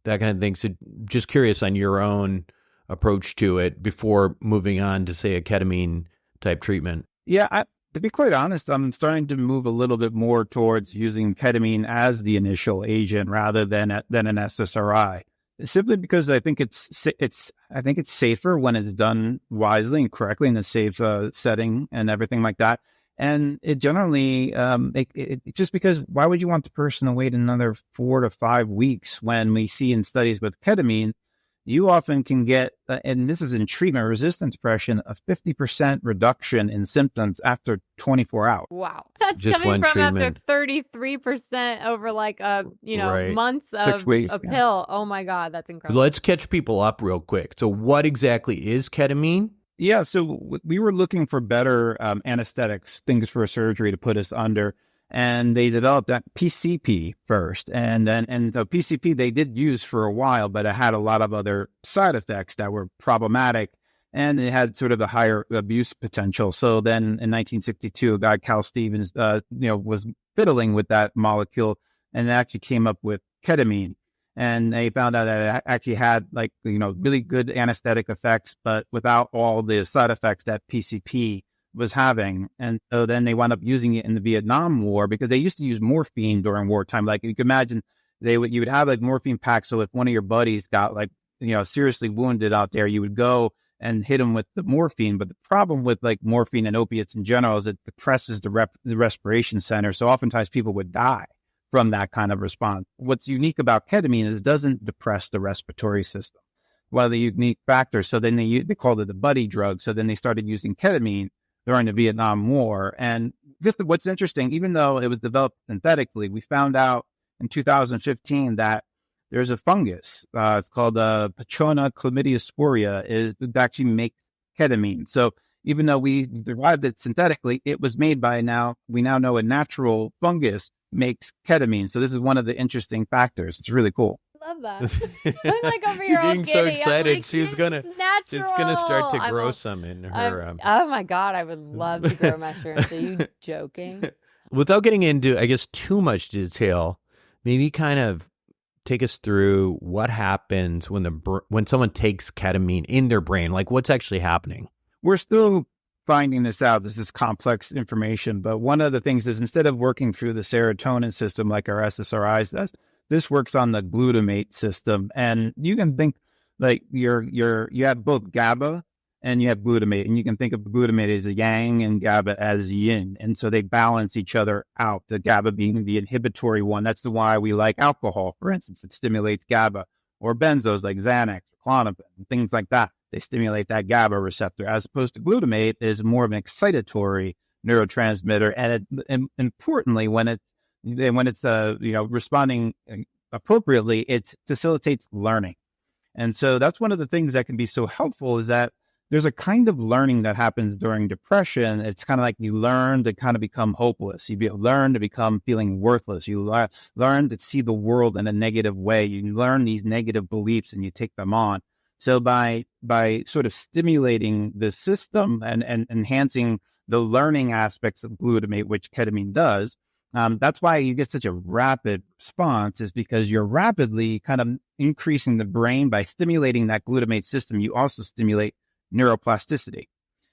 that kind of thing. So just curious on your own approach to it before moving on to, say, a ketamine type treatment. Yeah, to be quite honest, I'm starting to move a little bit more towards using ketamine as the initial agent rather than an SSRI, simply because I think it's safer when it's done wisely and correctly in a safe setting and everything like that. And it generally, just because why would you want the person to wait another 4 to 5 weeks when we see in studies with ketamine, you often can get, and this is in treatment-resistant depression, a 50% reduction in symptoms after 24 hours. Wow. That's just coming from treatment. After 33% over like, Right. months of 6 weeks, a pill. Oh my God, that's incredible. Let's catch people up real quick. So what exactly is ketamine? Yeah, so we were looking for better anesthetics, things for a surgery to put us under. And they developed that PCP first. And so PCP they did use for a while, but it had a lot of other side effects that were problematic, and it had sort of a higher abuse potential. So then in 1962, a guy, Cal Stevens, was fiddling with that molecule and actually came up with ketamine. And they found out that it actually had really good anesthetic effects, but without all the side effects that PCP was having. And so then they wound up using it in the Vietnam War, because they used to use morphine during wartime. Like you can imagine, you would have like morphine packs. So if one of your buddies got seriously wounded out there, you would go and hit him with the morphine. But the problem with like morphine and opiates in general is it depresses the respiration center. So oftentimes people would die from that kind of response. What's unique about ketamine is it doesn't depress the respiratory system. One of the unique factors. So then they called it the buddy drug. So then they started using ketamine during the Vietnam War. And just what's interesting, even though it was developed synthetically, we found out in 2015 that there's a fungus. It's called Patrona chlamydia it actually makes ketamine. So even though we derived it synthetically, it was made we now know a natural fungus makes ketamine. So this is one of the interesting factors. It's really cool. Love that. I'm like over here all being giddy. so excited. Like, she's gonna start to grow some in her. Oh my God, I would love to grow mushrooms. Are you joking? Without getting into, I guess, too much detail, maybe kind of take us through what happens when someone takes ketamine in their brain. Like, what's actually happening? We're still finding this out. This is complex information, but one of the things is, instead of working through the serotonin system like our SSRIs does, this works on the glutamate system. And you can think like you have both GABA and you have glutamate, and you can think of glutamate as a yang and GABA as yin. And so they balance each other out, the GABA being the inhibitory one. That's why we like alcohol, for instance. It stimulates GABA, or benzos like Xanax, Klonopin, things like that. They stimulate that GABA receptor, as opposed to glutamate is more of an excitatory neurotransmitter. And importantly, when it's responding appropriately, it facilitates learning. And so that's one of the things that can be so helpful, is that there's a kind of learning that happens during depression. It's kind of like you learn to kind of become hopeless. You learn to become feeling worthless. You learn to see the world in a negative way. You learn these negative beliefs and you take them on. So by sort of stimulating the system and enhancing the learning aspects of glutamate, which ketamine does, that's why you get such a rapid response, is because you're rapidly kind of increasing the brain. By stimulating that glutamate system, you also stimulate neuroplasticity.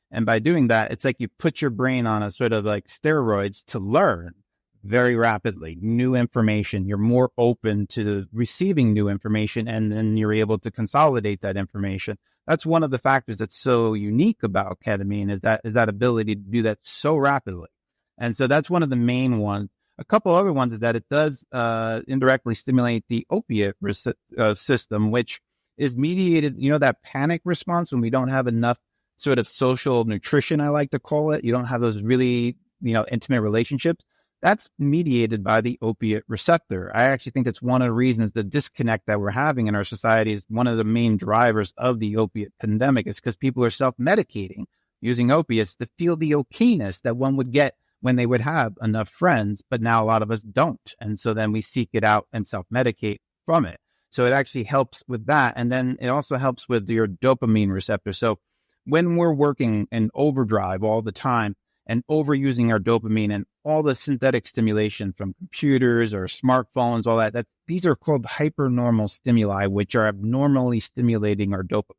And by doing that, it's like you put your brain on a sort of like steroids to learn very rapidly new information. You're more open to receiving new information, and then you're able to consolidate that information. That's one of the factors that's so unique about ketamine, is that ability to do that so rapidly. And so that's one of the main ones. A couple other ones is that it does indirectly stimulate the opiate system, which is mediated, that panic response when we don't have enough sort of social nutrition, I like to call it. You don't have those really, intimate relationships. That's mediated by the opiate receptor. I actually think that's one of the reasons the disconnect that we're having in our society is one of the main drivers of the opiate pandemic, is because people are self-medicating using opiates to feel the okayness that one would get when they would have enough friends, but now a lot of us don't. And so then we seek it out and self-medicate from it. So it actually helps with that. And then it also helps with your dopamine receptor. So when we're working in overdrive all the time and overusing our dopamine and all the synthetic stimulation from computers or smartphones, all that, these are called hypernormal stimuli, which are abnormally stimulating our dopamine.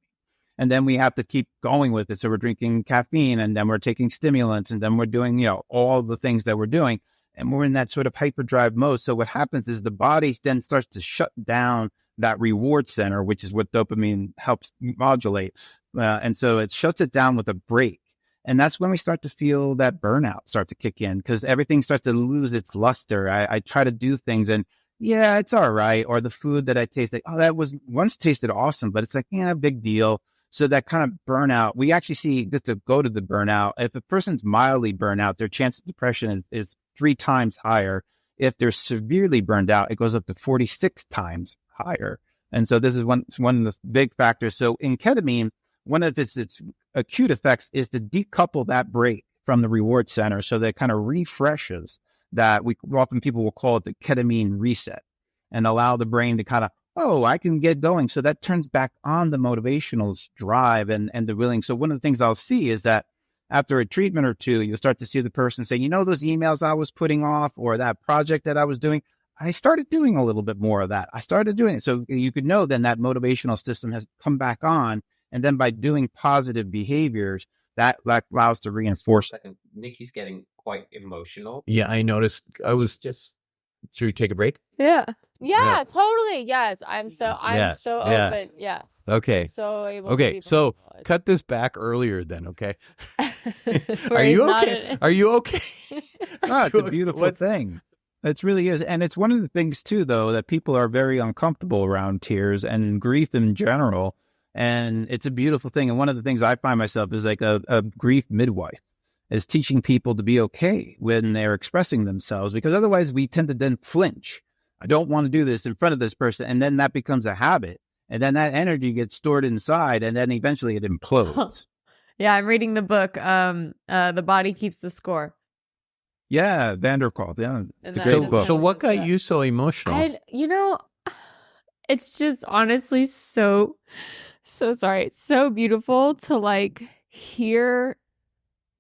And then we have to keep going with it. So we're drinking caffeine, and then we're taking stimulants, and then we're doing, all the things that we're doing. And we're in that sort of hyperdrive mode. So what happens is the body then starts to shut down that reward center, which is what dopamine helps modulate. And so it shuts it down with a break. And that's when we start to feel that burnout start to kick in, because everything starts to lose its luster. I try to do things and yeah, it's all right. Or the food that I taste, like, that was once tasted awesome, but it's like, big deal. So that kind of burnout, we actually see, just to go to the burnout, if a person's mildly burned out, their chance of depression is 3 times higher. If they're severely burned out, it goes up to 46 times higher. And so this is one of the big factors. So in ketamine, one of its acute effects is to decouple that break from the reward center, so that it kind of refreshes that. People will call it the ketamine reset, and allow the brain to kind of, I can get going. So that turns back on the motivational drive and the willing. So one of the things I'll see is that after a treatment or two, you'll start to see the person say, those emails I was putting off, or that project that I was doing, I started doing a little bit more of that. I started doing it. So you could know then that motivational system has come back on. And then by doing positive behaviors, that allows to reinforce. Nikki's getting quite emotional. Yeah, I noticed. Should we take a break? Yeah, totally. Yes, I'm so open. Yes. Okay. So able. Okay, so cut this back earlier then. Okay. Are you okay? Are you okay? It's a beautiful thing. It really is. And it's one of the things too, though, that people are very uncomfortable around tears and grief in general. And it's a beautiful thing. And one of the things I find myself is like a grief midwife, is teaching people to be okay when they're expressing themselves, because otherwise we tend to then flinch. I don't want to do this in front of this person. And then that becomes a habit. And then that energy gets stored inside, and then eventually it implodes. Yeah, I'm reading the book, The Body Keeps the Score. Yeah, Vanderkolk. Yeah, it's a great book. So what got you so emotional? It's just honestly so sorry. It's so beautiful to hear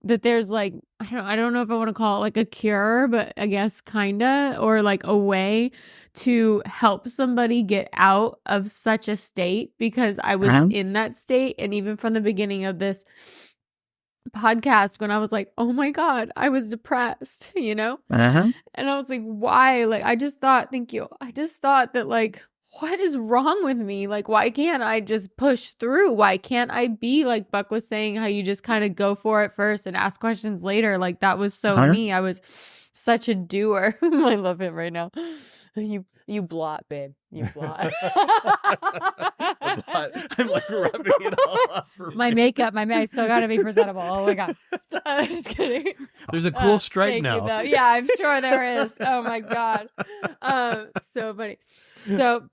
that there's I don't know if I want to call it a cure, but I guess kinda, or a way to help somebody get out of such a state, because I was in that state. And even from the beginning of this podcast, when I was like, oh my God, I was depressed, And I was like, why? I just thought, thank you. I just thought that what is wrong with me? Why can't I just push through? Why can't I be like Buck was saying, how you just kind of go for it first and ask questions later? That was so me. I was such a doer. I love him right now. You blot, babe. You blot. I'm rubbing it all up. My makeup, I still got to be presentable. Oh my God. Just kidding. There's a cool stripe now. Yeah, I'm sure there is. Oh my God. So funny. So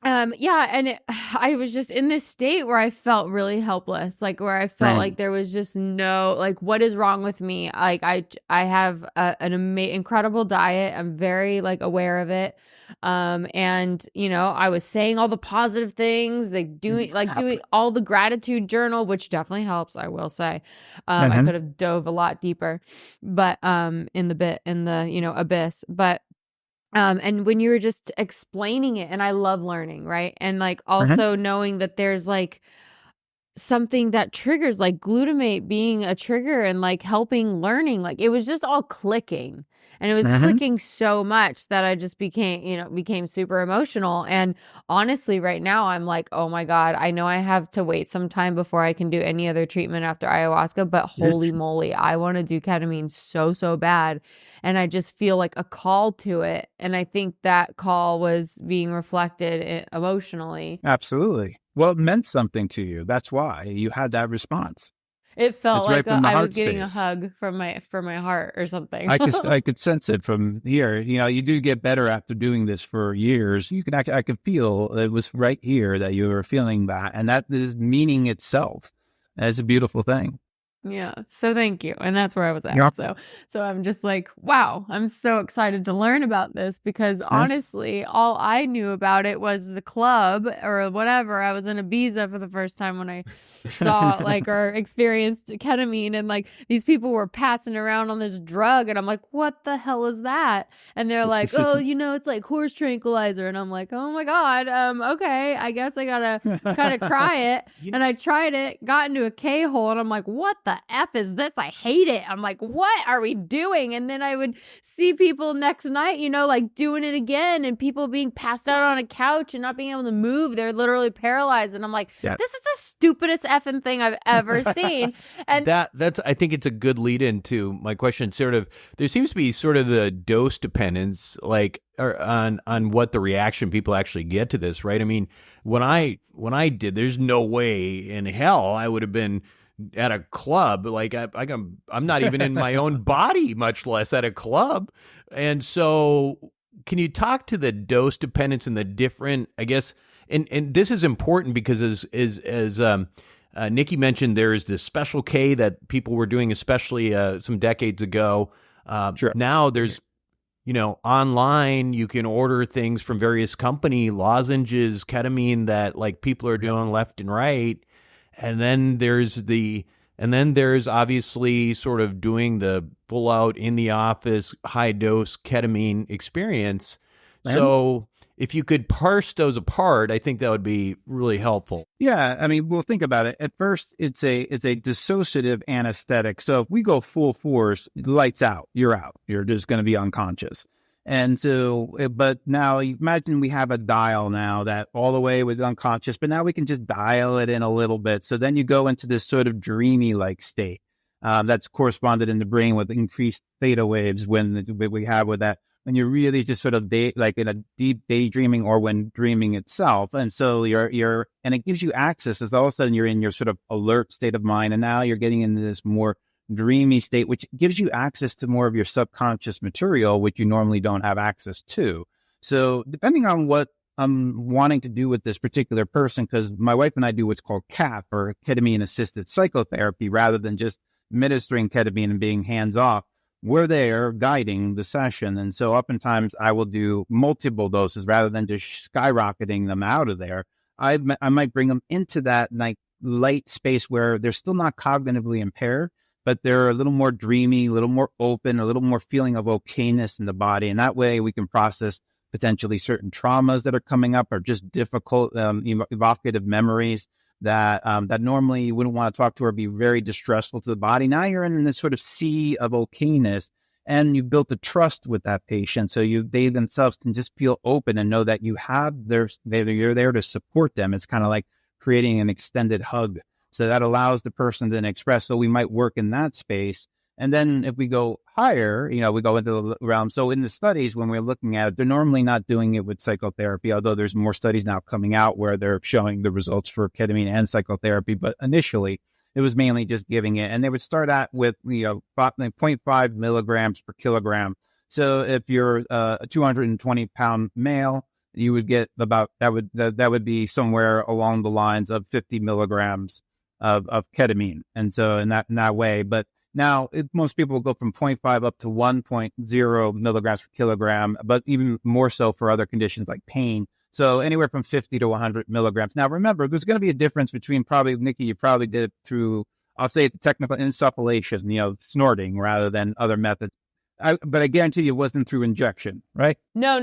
Yeah, and I was just in this state where I felt really helpless, like where I felt like there was just no, like, what is wrong with me? Like I have an incredible diet. I'm very like aware of it. And I was saying all the positive things, like doing all the gratitude journal, which definitely helps, I will say. I could have dove a lot deeper, but in the abyss, but and when you were just explaining it, and I love learning, right? And like also knowing that there's like something that triggers, like glutamate being a trigger and like helping learning, like it was just all clicking. And it was clicking so much that I just became super emotional. And honestly, right now I'm like, oh my God, I know I have to wait some time before I can do any other treatment after ayahuasca, but holy moly, I want to do ketamine so bad. And I just feel like a call to it. And I think that call was being reflected emotionally. Absolutely. Well, it meant something to you. That's why you had that response. It felt like I was getting a hug from my heart or something. I could sense it from here. You do get better after doing this for years. I could feel it was right here that you were feeling that, and that is meaning itself. That's a beautiful thing. Yeah. So thank you. And that's where I was at. Yep. So I'm just like, wow, I'm so excited to learn about this because honestly, all I knew about it was the club or whatever. I was in Ibiza for the first time when I saw or experienced ketamine, and like these people were passing around on this drug, and I'm like, what the hell is that? And they're like, oh, it's like horse tranquilizer. And I'm like, oh my God. Okay. I guess I gotta kind of try it. And I tried it, got into a K-hole, and I'm like, what the F is this? I hate it. I'm like, what are we doing? And then I would see people next night, like doing it again, and people being passed out on a couch and not being able to move. They're literally paralyzed. And I'm like, this is the stupidest effing thing I've ever seen. And that's I think it's a good lead into my question. Sort of, there seems to be sort of the dose dependence, like on what the reaction people actually get to this, right? I mean, when I did, there's no way in hell I would have been at a club. Like I'm not even in my own body, much less at a club. And so can you talk to the dose dependence and the different, I guess, and this is important because as Nikki mentioned, there is this special K that people were doing, especially some decades ago. Sure. Now there's, online, you can order things from various company, lozenges, ketamine that like people are doing left and right. And then there's obviously sort of doing the full out in the office, high dose ketamine experience. So if you could parse those apart, I think that would be really helpful. Yeah. I mean, we'll think about it. At first, it's a dissociative anesthetic. So if we go full force, lights out, you're out. You're just going to be unconscious. And so, but now imagine we have a dial now that all the way with unconscious, but now we can just dial it in a little bit. So then you go into this sort of dreamy like state that's corresponded in the brain with increased theta waves when we have with that, when you're really just sort of like in a deep daydreaming or when dreaming itself. And so and it gives you access as all of a sudden you're in your sort of alert state of mind. And now you're getting into this more dreamy state, which gives you access to more of your subconscious material, which you normally don't have access to. So depending on what I'm wanting to do with this particular person, because my wife and I do what's called CAP, or ketamine-assisted psychotherapy, rather than just administering ketamine and being hands-off, we're there guiding the session. And so oftentimes I will do multiple doses rather than just skyrocketing them out of there. I might bring them into that like light space where they're still not cognitively impaired, but they're a little more dreamy, a little more open, a little more feeling of okayness in the body. And that way we can process potentially certain traumas that are coming up or just difficult evocative memories that normally you wouldn't want to talk to or be very distressful to the body. Now you're in this sort of sea of okayness and you've built a trust with that patient. So they themselves can just feel open and know that you're there to support them. It's kind of like creating an extended hug. So that allows the person to express. So we might work in that space. And then if we go higher, we go into the realm. So in the studies, when we're looking at it, they're normally not doing it with psychotherapy, although there's more studies now coming out where they're showing the results for ketamine and psychotherapy. But initially, it was mainly just giving it. And they would start out with, 0.5 milligrams per kilogram. So if you're a 220-pound male, you would get about that would be somewhere along the lines of 50 milligrams of ketamine. And so in that way, but now most people will go from 0.5 up to 1.0 milligrams per kilogram, but even more so for other conditions like pain. So anywhere from 50 to 100 milligrams. Now, remember, there's going to be a difference between Nikki, you probably did it through, I'll say the technical insufflation, snorting rather than other methods. But I guarantee you it wasn't through injection, right? No.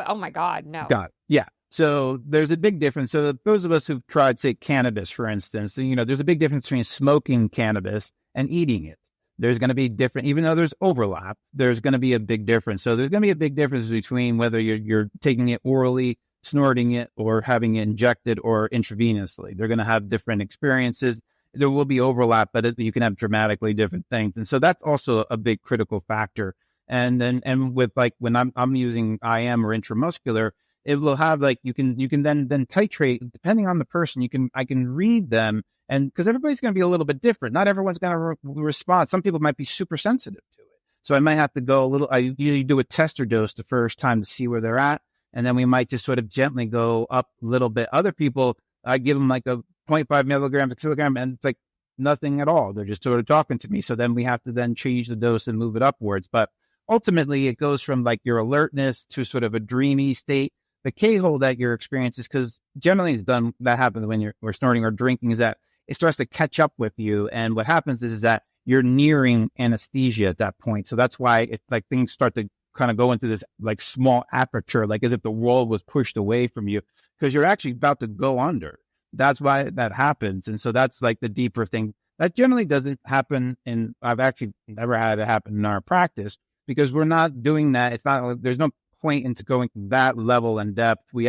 Oh my God, no. Got it. Yeah. So there's a big difference. So those of us who've tried, say, cannabis, for instance, there's a big difference between smoking cannabis and eating it. There's going to be different, even though there's overlap, there's going to be a big difference. So there's going to be a big difference between whether you're taking it orally, snorting it, or having it injected or intravenously. They're going to have different experiences. There will be overlap, but you can have dramatically different things. And so that's also a big critical factor. And with like when I'm using IM or intramuscular, it will have like you can then titrate depending on the person. I can read them, and because everybody's going to be a little bit different. Not everyone's going to respond. Some people might be super sensitive to it. So I might have to go a little. I usually do a tester dose the first time to see where they're at, and then we might just sort of gently go up a little bit. Other people, I give them like a 0.5 milligrams per kilogram, and it's like nothing at all. They're just sort of talking to me. So then we have to then change the dose and move it upwards. But ultimately, it goes from like your alertness to sort of a dreamy state. The K-hole that you're experiencing, because generally that happens when we're snorting or drinking, is that it starts to catch up with you. And what happens is that you're nearing anesthesia at that point. So that's why it's like things start to kind of go into this like small aperture, like as if the world was pushed away from you, because you're actually about to go under. That's why that happens. And so that's like the deeper thing. That generally doesn't happen. And I've actually never had it happen in our practice because we're not doing that. It's not, there's no point into going to that level and depth. You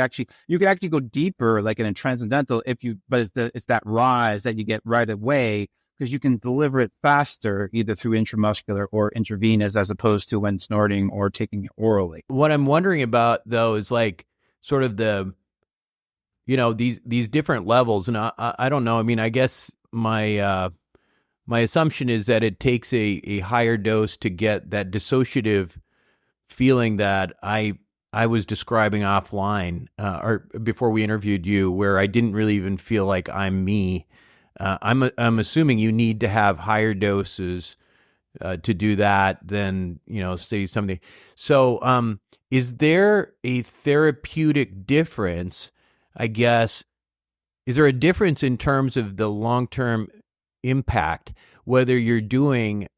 can actually go deeper, like in a transcendental, but it's that rise that you get right away because you can deliver it faster, either through intramuscular or intravenous, as opposed to when snorting or taking it orally. What I'm wondering about though is like sort of the, these different levels, and I don't know. I mean, I guess my assumption is that it takes a higher dose to get that dissociative feeling that I was describing offline or before we interviewed you, where I didn't really even feel like I'm me. I'm assuming you need to have higher doses to do that than say something. So is there a therapeutic difference? I guess, is there a difference in terms of the long-term impact, whether you're doing,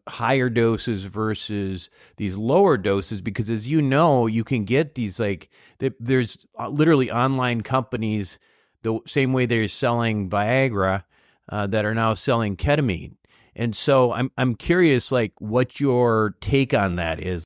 higher doses versus these lower doses? Because as you know, you can get these there's literally online companies, the same way they're selling Viagra, that are now selling ketamine. And so I'm curious, like, what your take on that is.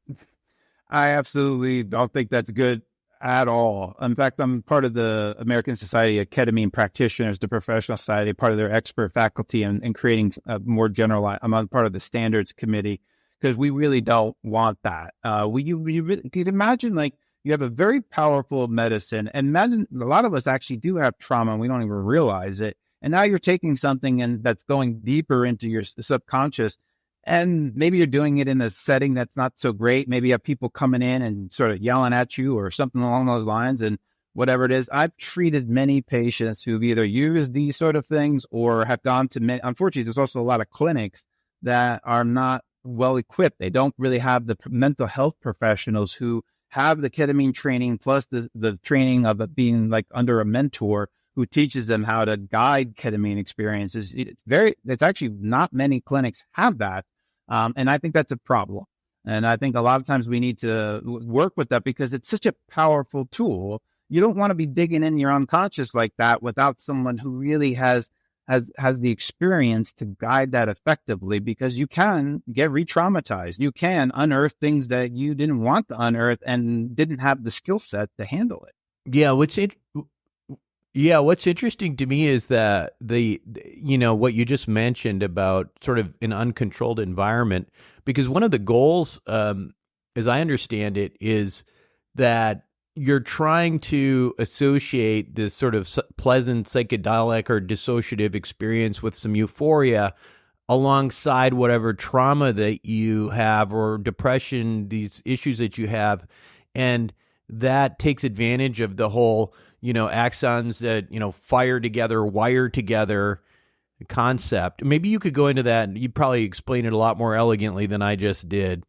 I absolutely don't think that's good at all. In fact, I'm part of the American Society of Ketamine Practitioners, the professional society, part of their expert faculty in creating a more generalized. I'm on part of the standards committee because we really don't want that. You can imagine like you have a very powerful medicine, and imagine a lot of us actually do have trauma and we don't even realize it. And now you're taking something that's going deeper into your subconscious. And maybe you're doing it in a setting that's not so great. Maybe you have people coming in and sort of yelling at you or something along those lines and whatever it is. I've treated many patients who've either used these sort of things or have gone to, unfortunately, there's also a lot of clinics that are not well equipped. They don't really have the mental health professionals who have the ketamine training plus the training of it being like under a mentor who teaches them how to guide ketamine experiences. It's actually not many clinics have that. And I think that's a problem. And I think a lot of times we need to work with that because it's such a powerful tool. You don't want to be digging in your unconscious like that without someone who really has the experience to guide that effectively, because you can get re-traumatized. You can unearth things that you didn't want to unearth and didn't have the skill set to handle it. Yeah, what's interesting to me is that what you just mentioned about sort of an uncontrolled environment, because one of the goals, as I understand it, is that you're trying to associate this sort of pleasant psychedelic or dissociative experience with some euphoria alongside whatever trauma that you have or depression, these issues that you have. And that takes advantage of the whole, axons that, fire together, wire together concept. Maybe you could go into that and you'd probably explain it a lot more elegantly than I just did.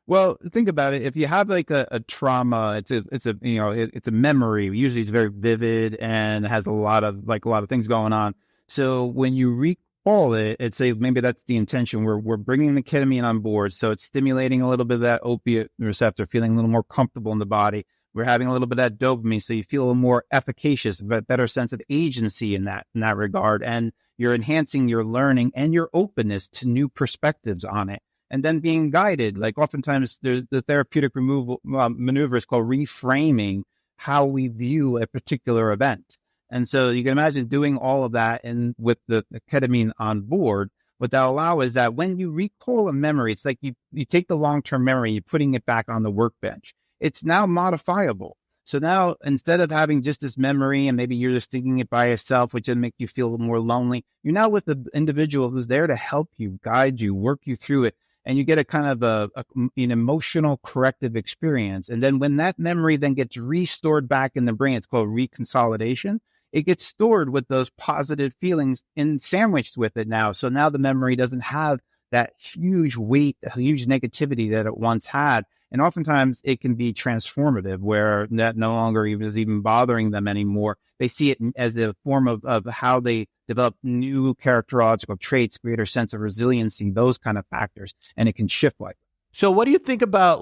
Well, think about it. If you have like a trauma, it's a memory. Usually it's very vivid and has a lot of things going on. So when you recall it, maybe that's the intention. We're bringing the ketamine on board. So it's stimulating a little bit of that opiate receptor, feeling a little more comfortable in the body. We're having a little bit of that dopamine. So you feel a little more efficacious, but better sense of agency in that regard. And you're enhancing your learning and your openness to new perspectives on it. And then being guided, like oftentimes the therapeutic removal maneuver is called reframing how we view a particular event. And so you can imagine doing all of that and with the ketamine on board. What that allows is that when you recall a memory, it's like you take the long-term memory, you're putting it back on the workbench. It's now modifiable. So now instead of having just this memory and maybe you're just thinking it by yourself, which would make you feel a little more lonely, you're now with the individual who's there to help you, guide you, work you through it. And you get a kind of an emotional corrective experience. And then when that memory then gets restored back in the brain, it's called reconsolidation. It gets stored with those positive feelings and sandwiched with it now. So now the memory doesn't have that huge weight, huge negativity that it once had. And oftentimes it can be transformative where that no longer is even bothering them anymore. They see it as a form of how they develop new characterological traits, greater sense of resiliency, those kind of factors, and it can shift like that. So what do you think about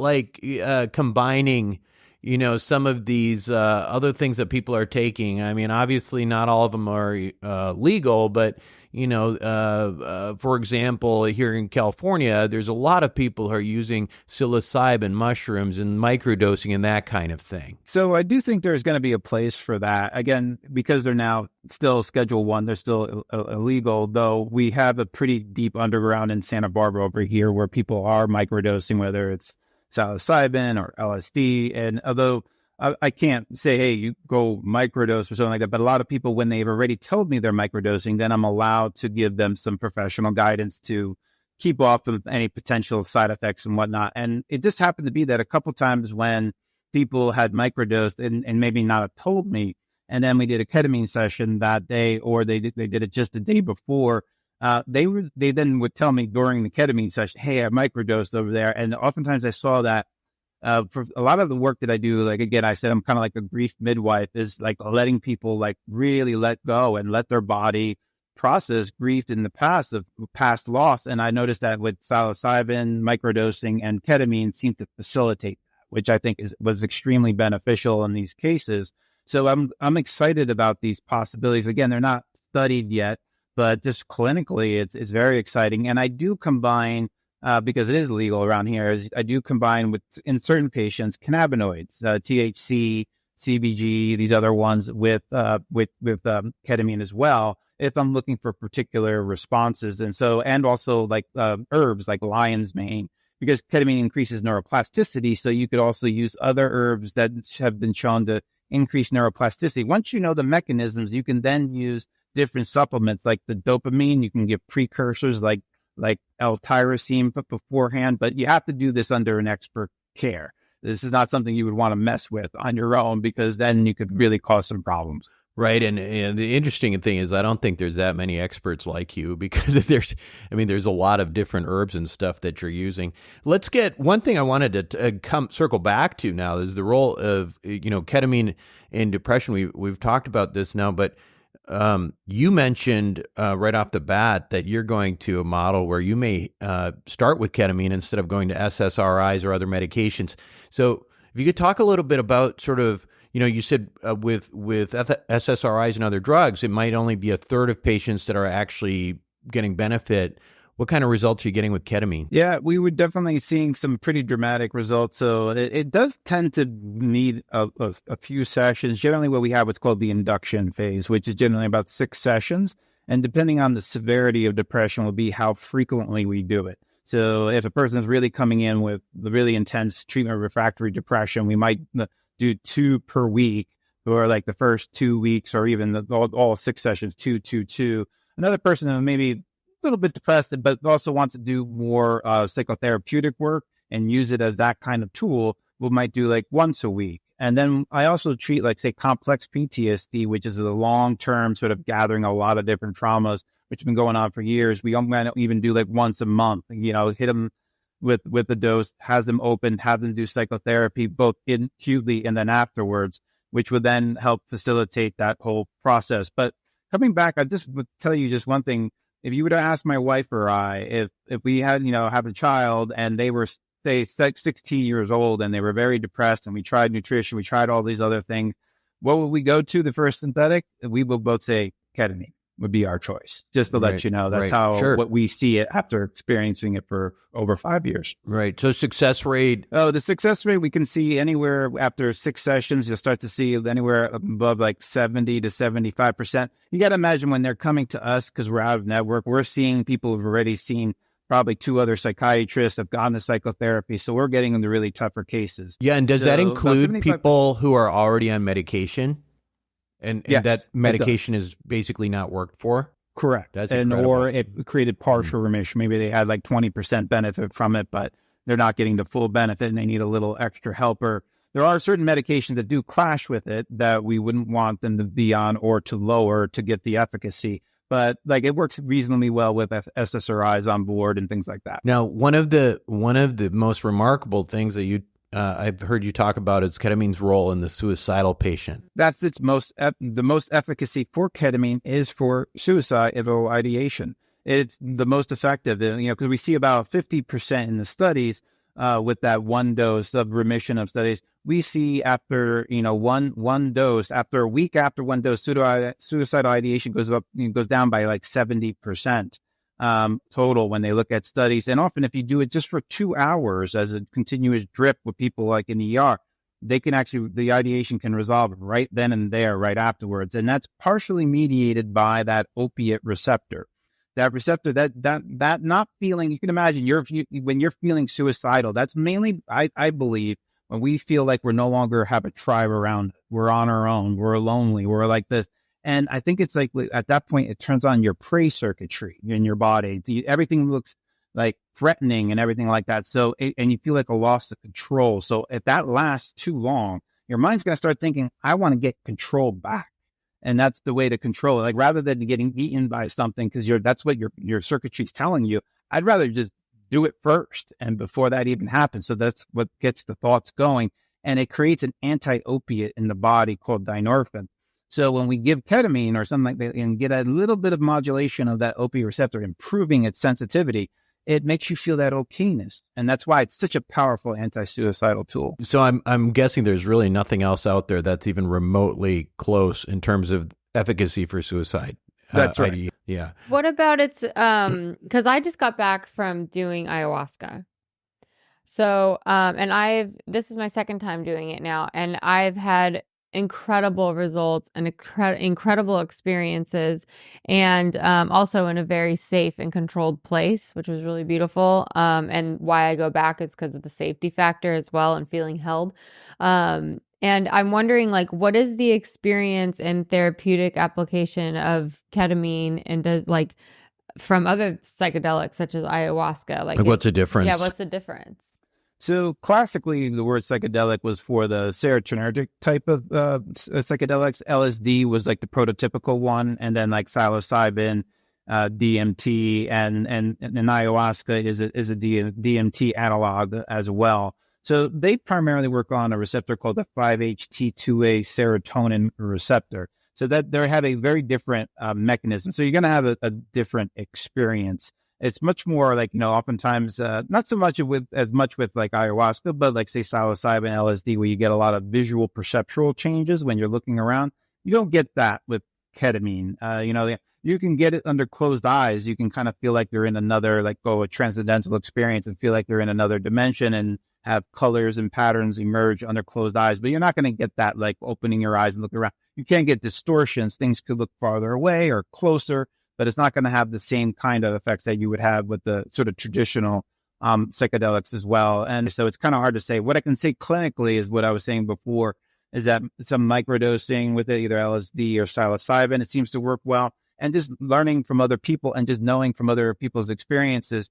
combining, some of these other things that people are taking? I mean, obviously not all of them are legal, but for example, here in California, there's a lot of people who are using psilocybin mushrooms and microdosing and that kind of thing. So I do think there's going to be a place for that. Again, because they're now still Schedule 1, they're still illegal, though we have a pretty deep underground in Santa Barbara over here where people are microdosing, whether it's psilocybin or LSD. And although I can't say, hey, you go microdose or something like that. But a lot of people, when they've already told me they're microdosing, then I'm allowed to give them some professional guidance to keep off of any potential side effects and whatnot. And it just happened to be that a couple times when people had microdosed and maybe not have told me, and then we did a ketamine session that day, or they did it just the day before, they then would tell me during the ketamine session, hey, I microdosed over there. And oftentimes I saw that for a lot of the work that I do, like, again, I said, I'm kind of like a grief midwife, is like letting people like really let go and let their body process grief in the past of past loss. And I noticed that with psilocybin, microdosing, and ketamine seemed to facilitate that, which I think was extremely beneficial in these cases. So I'm excited about these possibilities. Again, they're not studied yet, but just clinically, it's very exciting. And I do combine, because it is legal around here, I do combine with, in certain patients, cannabinoids, THC, CBG, these other ones with ketamine as well, if I'm looking for particular responses. And also like herbs like lion's mane, because ketamine increases neuroplasticity. So you could also use other herbs that have been shown to increase neuroplasticity. Once you know the mechanisms, you can then use different supplements like the dopamine. You can give precursors like L-tyrosine beforehand, but you have to do this under an expert care. This is not something you would want to mess with on your own, because then you could really cause some problems. Right. And the interesting thing is, I don't think there's that many experts like you, because there's a lot of different herbs and stuff that you're using. Let's get one thing I wanted to circle back to now is the role of, ketamine in depression. We've talked about this now, but you mentioned right off the bat that you're going to a model where you may start with ketamine instead of going to SSRIs or other medications. So if you could talk a little bit about sort of, you said with SSRIs and other drugs, it might only be a third of patients that are actually getting benefit. What kind of results are you getting with ketamine? Yeah, we were definitely seeing some pretty dramatic results. So it does tend to need a few sessions. Generally, what we have what's called the induction phase, which is generally about 6 sessions. And depending on the severity of depression will be how frequently we do it. So if a person is really coming in with the really intense treatment refractory depression, we might do 2 per week, or like the first 2 weeks, or even all 6 sessions, 2. Another person who maybe a little bit depressed, but also wants to do more psychotherapeutic work and use it as that kind of tool, we might do like once a week. And then I also treat like, say, complex PTSD, which is a long-term sort of gathering a lot of different traumas, which have been going on for years. We might even do like once a month, hit them with the dose, has them open, have them do psychotherapy, both acutely and then afterwards, which would then help facilitate that whole process. But coming back, I just would tell you just one thing. If you were to ask my wife or I, if we had, have a child and they were, say, 16 years old and they were very depressed and we tried nutrition, we tried all these other things, what would we go to the first synthetic? We will both say ketamine would be our choice, just to let you know. That's how what we see it after experiencing it for over 5 years. Right. So success rate. Oh, the success rate we can see anywhere after 6 sessions. You'll start to see anywhere above like 70 to 75%. You got to imagine when they're coming to us because we're out of network, we're seeing people who've already seen probably 2 other psychiatrists, have gone to psychotherapy. So we're getting into really tougher cases. Yeah. And does that include people who are already on medication? And yes, that medication is basically not worked for? Correct. That's incredible. Or it created partial remission. Maybe they had like 20% benefit from it, but they're not getting the full benefit and they need a little extra help. Or there are certain medications that do clash with it that we wouldn't want them to be on or to lower to get the efficacy. But like it works reasonably well with SSRIs on board and things like that. Now, one of the most remarkable things that I've heard you talk about is ketamine's role in the suicidal patient. That's the most efficacy for ketamine is for suicidal ideation. It's the most effective, because we see about 50% in the studies with that one dose of remission of studies. We see after one dose, after a week after one dose, suicidal ideation goes down by like 70%. Total when they look at studies. And often if you do it just for 2 hours as a continuous drip with people like in the ER, the ideation can resolve right then and there, right afterwards. And that's partially mediated by that opiate receptor. That receptor, that not feeling, you can imagine when you're feeling suicidal, that's mainly, I believe, when we feel like we're no longer have a tribe around, we're on our own, we're lonely, we're like this. And I think it's like at that point, it turns on your prey circuitry in your body. Everything looks like threatening and everything like that. So, and you feel like a loss of control. So if that lasts too long, your mind's going to start thinking, I want to get control back. And that's the way to control it. Like rather than getting eaten by something, because that's what your circuitry is telling you, I'd rather just do it first. And before that even happens. So that's what gets the thoughts going. And it creates an anti-opiate in the body called dynorphin. So when we give ketamine or something like that and get a little bit of modulation of that opiate receptor, improving its sensitivity, it makes you feel that okayness. And that's why it's such a powerful anti-suicidal tool. So I'm guessing there's really nothing else out there that's even remotely close in terms of efficacy for suicide. That's right. Yeah. What about its, because I just got back from doing ayahuasca. So, and this is my second time doing it now, and I've had incredible results and incredible experiences, and also in a very safe and controlled place, which was really beautiful. And why I go back is because of the safety factor as well and feeling held. And I'm wondering, like, what is the experience and therapeutic application of ketamine and from other psychedelics such as ayahuasca? Like what's the difference? Yeah, what's the difference? So classically, the word psychedelic was for the serotonergic type of psychedelics. LSD was like the prototypical one, and then like psilocybin, DMT, and ayahuasca is a DMT analog as well. So they primarily work on a receptor called the 5-HT2A serotonin receptor. So that they have a very different mechanism. So you're going to have a different experience. It's much more like, oftentimes, not so much as much with like ayahuasca, but like say psilocybin, LSD, where you get a lot of visual perceptual changes when you're looking around. You don't get that with ketamine. You can get it under closed eyes. You can kind of feel like you're in another, a transcendental experience and feel like you're in another dimension and have colors and patterns emerge under closed eyes. But you're not going to get that like opening your eyes and looking around. You can't get distortions. Things could look farther away or closer, but it's not going to have the same kind of effects that you would have with the sort of traditional psychedelics as well. And so it's kind of hard to say. What I can say clinically is what I was saying before, is that some microdosing with it, either LSD or psilocybin, it seems to work well. And just learning from other people and just knowing from other people's experiences.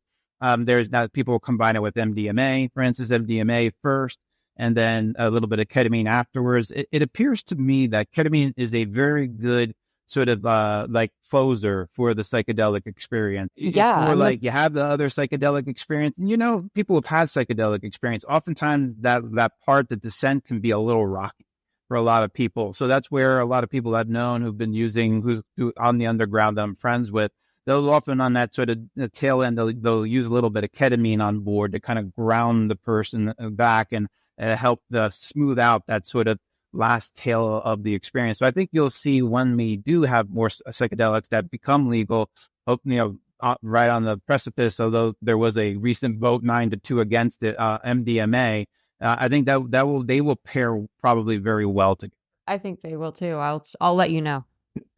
There's now people combine it with MDMA, for instance, MDMA first, and then a little bit of ketamine afterwards. It appears to me that ketamine is a very good sort of like closer for the psychedelic experience. Yeah. It's more like you have the other psychedelic experience. And, people have had psychedelic experience. Oftentimes that part, the descent can be a little rocky for a lot of people. So that's where a lot of people I've known who've been using, who on the underground that I'm friends with, they'll often on that sort of tail end, they'll use a little bit of ketamine on board to kind of ground the person back and help smooth out that sort of last tail of the experience. So I think you'll see when we do have more psychedelics that become legal, right on the precipice, although there was a recent vote 9-2 against it, MDMA, I think they will pair probably very well together. I think they will too. I'll let you know.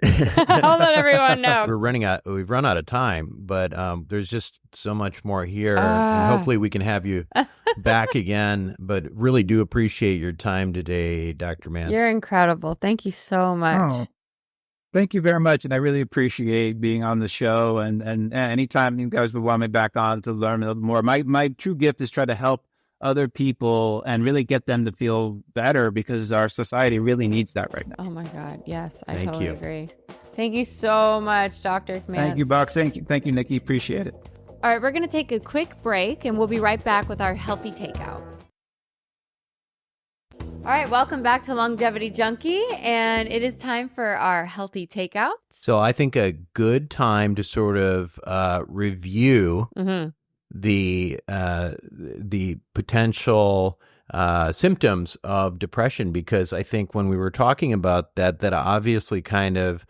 I'll let everyone know. We've run out of time, but there's just so much more here, and hopefully we can have you back again. But really do appreciate your time today, Dr. Mantz. You're incredible. Thank you so much. Oh, thank you very much, and I really appreciate being on the show. And anytime you guys would want me back on to learn a little more, my true gift is try to help other people and really get them to feel better, because our society really needs that right now. Oh my God. Yes, I Thank totally you. agree. Thank you so much, Dr. Mantz. Thank you, Bucks. Thank you, Nikki. Appreciate it. All right, we're going to take a quick break and we'll be right back with our healthy takeout. All right, welcome back to Longevity Junkie, and it is time for our healthy takeout. So I think a good time to sort of review the potential symptoms of depression, because I think when we were talking about that obviously kind of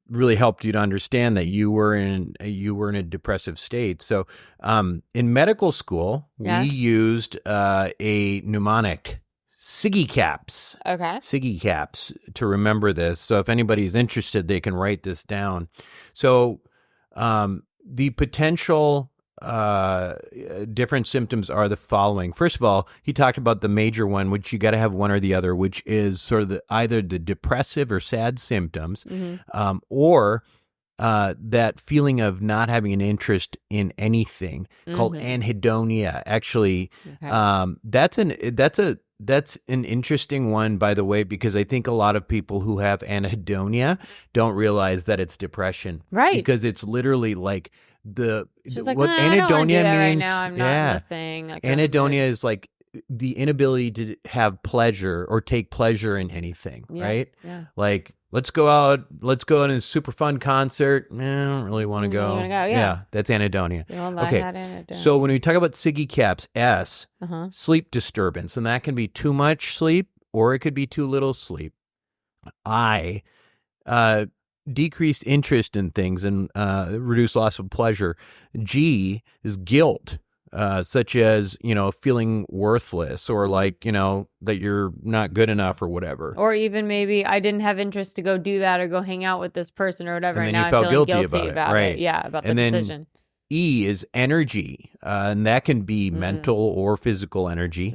really helped you to understand that you were in a depressive state. So in medical school, we used a mnemonic, Siggy caps. Okay. Siggy caps, to remember this. So if anybody's interested, they can write this down. So the potential different symptoms are the following. First of all, he talked about the major one, which you got to have one or the other, which is sort of either the depressive or sad symptoms, or that feeling of not having an interest in anything, called anhedonia. Actually, that's an interesting one, by the way, because I think a lot of people who have anhedonia don't realize that it's depression, right? Because it's literally like what I don't wanna do that means. Right now, I'm not in the thing. Anhedonia is like the inability to have pleasure or take pleasure in anything, right? Yeah. Like, let's go out in a super fun concert. I don't really want to go. Yeah, that's anhedonia. Okay. So when we talk about Siggy caps, S, sleep disturbance, and that can be too much sleep or it could be too little sleep. I, decreased interest in things and reduced loss of pleasure. G is guilt. Such as, feeling worthless, or like, that you're not good enough or whatever. Or even maybe I didn't have interest to go do that or go hang out with this person or whatever. And then now you felt I'm feeling guilty about it. Right. Yeah, about and the then decision. E is energy, and that can be mental or physical energy.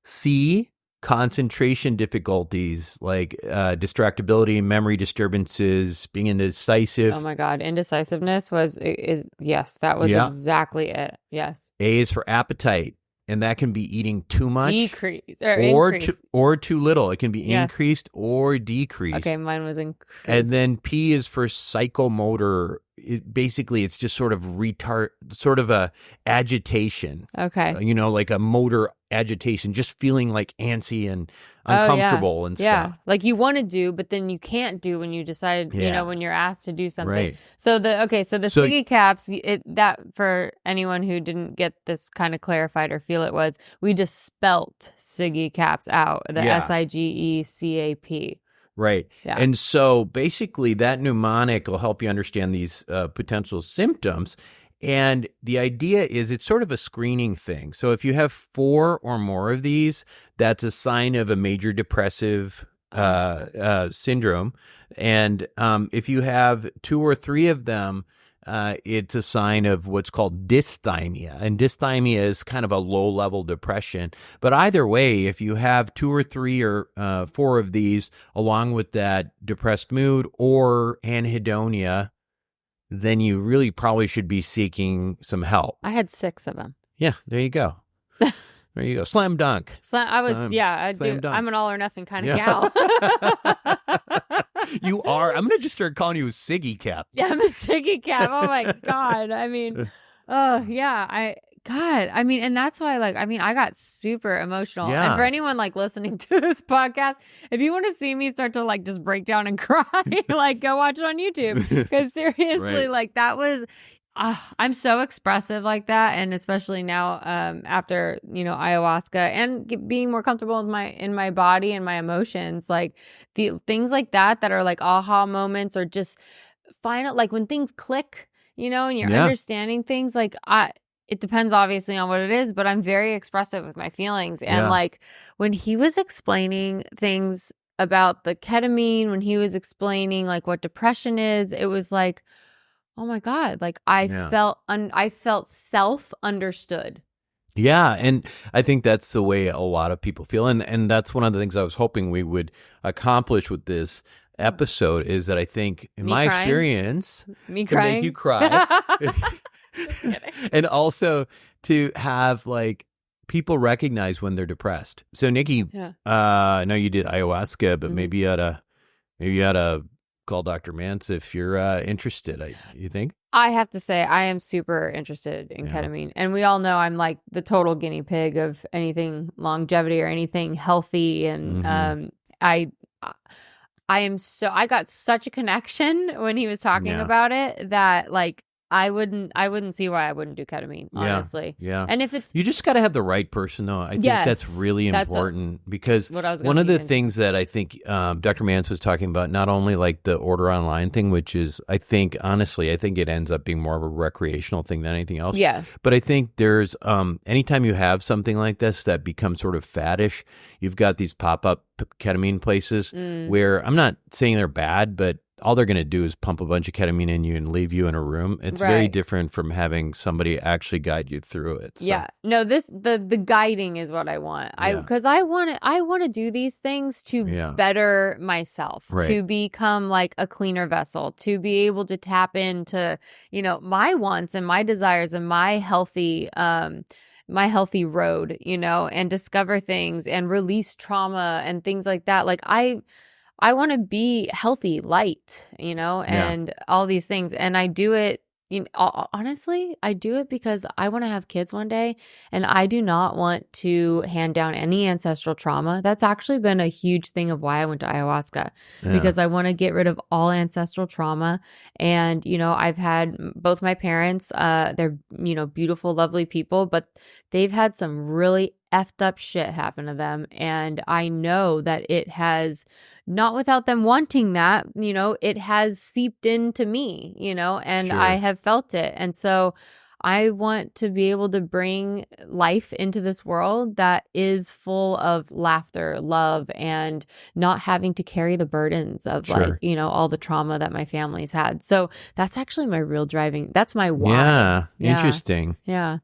C, concentration difficulties, like distractibility, memory disturbances, being indecisive. Oh my God, indecisiveness yes, that was exactly it. Yes. A is for appetite, and that can be eating too much, decrease or increase. Or too little. It can be increased or decreased. Okay, mine was increased. And then P is for psychomotor. Basically, it's just sort of a agitation. Okay. Like a motor agitation, just feeling like antsy and uncomfortable and stuff. Yeah, like you want to do, but then you can't do when you decide, when you're asked to do something. Right. So the Siggy caps, that for anyone who didn't get this kind of clarified or feel it was, we just spelt Siggy caps out, the SIGECAP. Right. Yeah. And so basically that mnemonic will help you understand these potential symptoms. And the idea is it's sort of a screening thing. So if you have 4 or more of these, that's a sign of a major depressive syndrome. And if you have 2 or 3 of them, it's a sign of what's called dysthymia. And dysthymia is kind of a low-level depression. But either way, if you have 2 or 3 or 4 of these, along with that depressed mood or anhedonia, then you really probably should be seeking some help. I had 6 of them. Yeah, there you go. There you go. Slam dunk. I do. Dunk. I'm an all or nothing kind of gal. You are. I'm going to just start calling you Siggy Cap. Yeah, I'm a Siggy Cap. Oh my God. I mean, oh yeah. I mean, and that's why, I got super emotional. Yeah. And for anyone listening to this podcast, if you want to see me start to just break down and cry, go watch it on YouTube. Because seriously, right. That was, I'm so expressive like that. And especially now, after, ayahuasca and being more comfortable in my body and my emotions, the things like that are aha moments, or just final, when things click, and you're understanding things, it depends obviously on what it is, but I'm very expressive with my feelings. And when he was explaining things about the ketamine, when he was explaining what depression is, it was oh my God, I felt self understood. Yeah. And I think that's the way a lot of people feel. And that's one of the things I was hoping we would accomplish with this episode, is that I think in my experience, me to crying, make you cry. And also to have people recognize when they're depressed. So Nikki, I know you did ayahuasca, but maybe you ought to call Dr. Mantz if you're interested. You think? I have to say, I am super interested in ketamine, and we all know I'm the total guinea pig of anything longevity or anything healthy, and I got such a connection when he was talking about it that I wouldn't see why I wouldn't do ketamine, honestly. Yeah. And if it's... You just got to have the right person, though. I think that's really important, because one of the things that I think Dr. Mantz was talking about, not only the order online thing, which is, I think it ends up being more of a recreational thing than anything else. Yeah. But I think there's, anytime you have something like this that becomes sort of faddish, you've got these pop-up ketamine places where, I'm not saying they're bad, but all they're going to do is pump a bunch of ketamine in you and leave you in a room. It's very different from having somebody actually guide you through it. So. Yeah. No, the guiding is what I want. Because I want to do these things to better myself, to become a cleaner vessel, to be able to tap into, my wants and my desires and my healthy road, and discover things and release trauma and things like that. I want to be healthy, light, and all these things. And I do it, honestly, I do it because I want to have kids one day, and I do not want to hand down any ancestral trauma. That's actually been a huge thing of why I went to ayahuasca, because I want to get rid of all ancestral trauma. And, I've had both my parents, they're, beautiful, lovely people, but they've had some really effed up shit happen to them. And I know that it has, not without them wanting that, it has seeped into me, and I have felt it. And so I want to be able to bring life into this world that is full of laughter, love, and not having to carry the burdens of all the trauma that my family's had. So that's actually my real driving. That's my why. Yeah. Interesting. Yeah.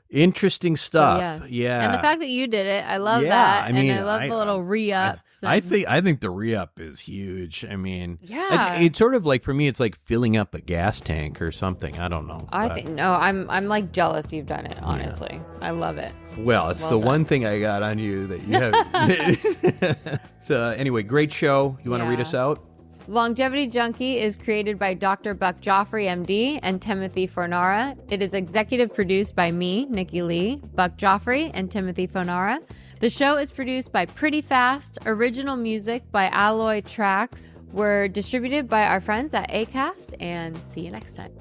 Interesting stuff. So, yes. Yeah. And the fact that you did it, I love that. I mean, and I love the little re-up. I think the re-up is huge. I mean, it's sort of for me, it's like filling up a gas tank or something. I don't know. I'm jealous you've done it, honestly. Yeah. I love it. Well, it's the one thing I got on you that you have. So anyway, great show. You want to read us out? Longevity Junkie is created by Dr. Buck Joffrey, MD, and Timothy Fornara. It is executive produced by me, Nikki Lee, Buck Joffrey, and Timothy Fornara. The show is produced by Pretty Fast, original music by Alloy Tracks. We're distributed by our friends at Acast, and see you next time.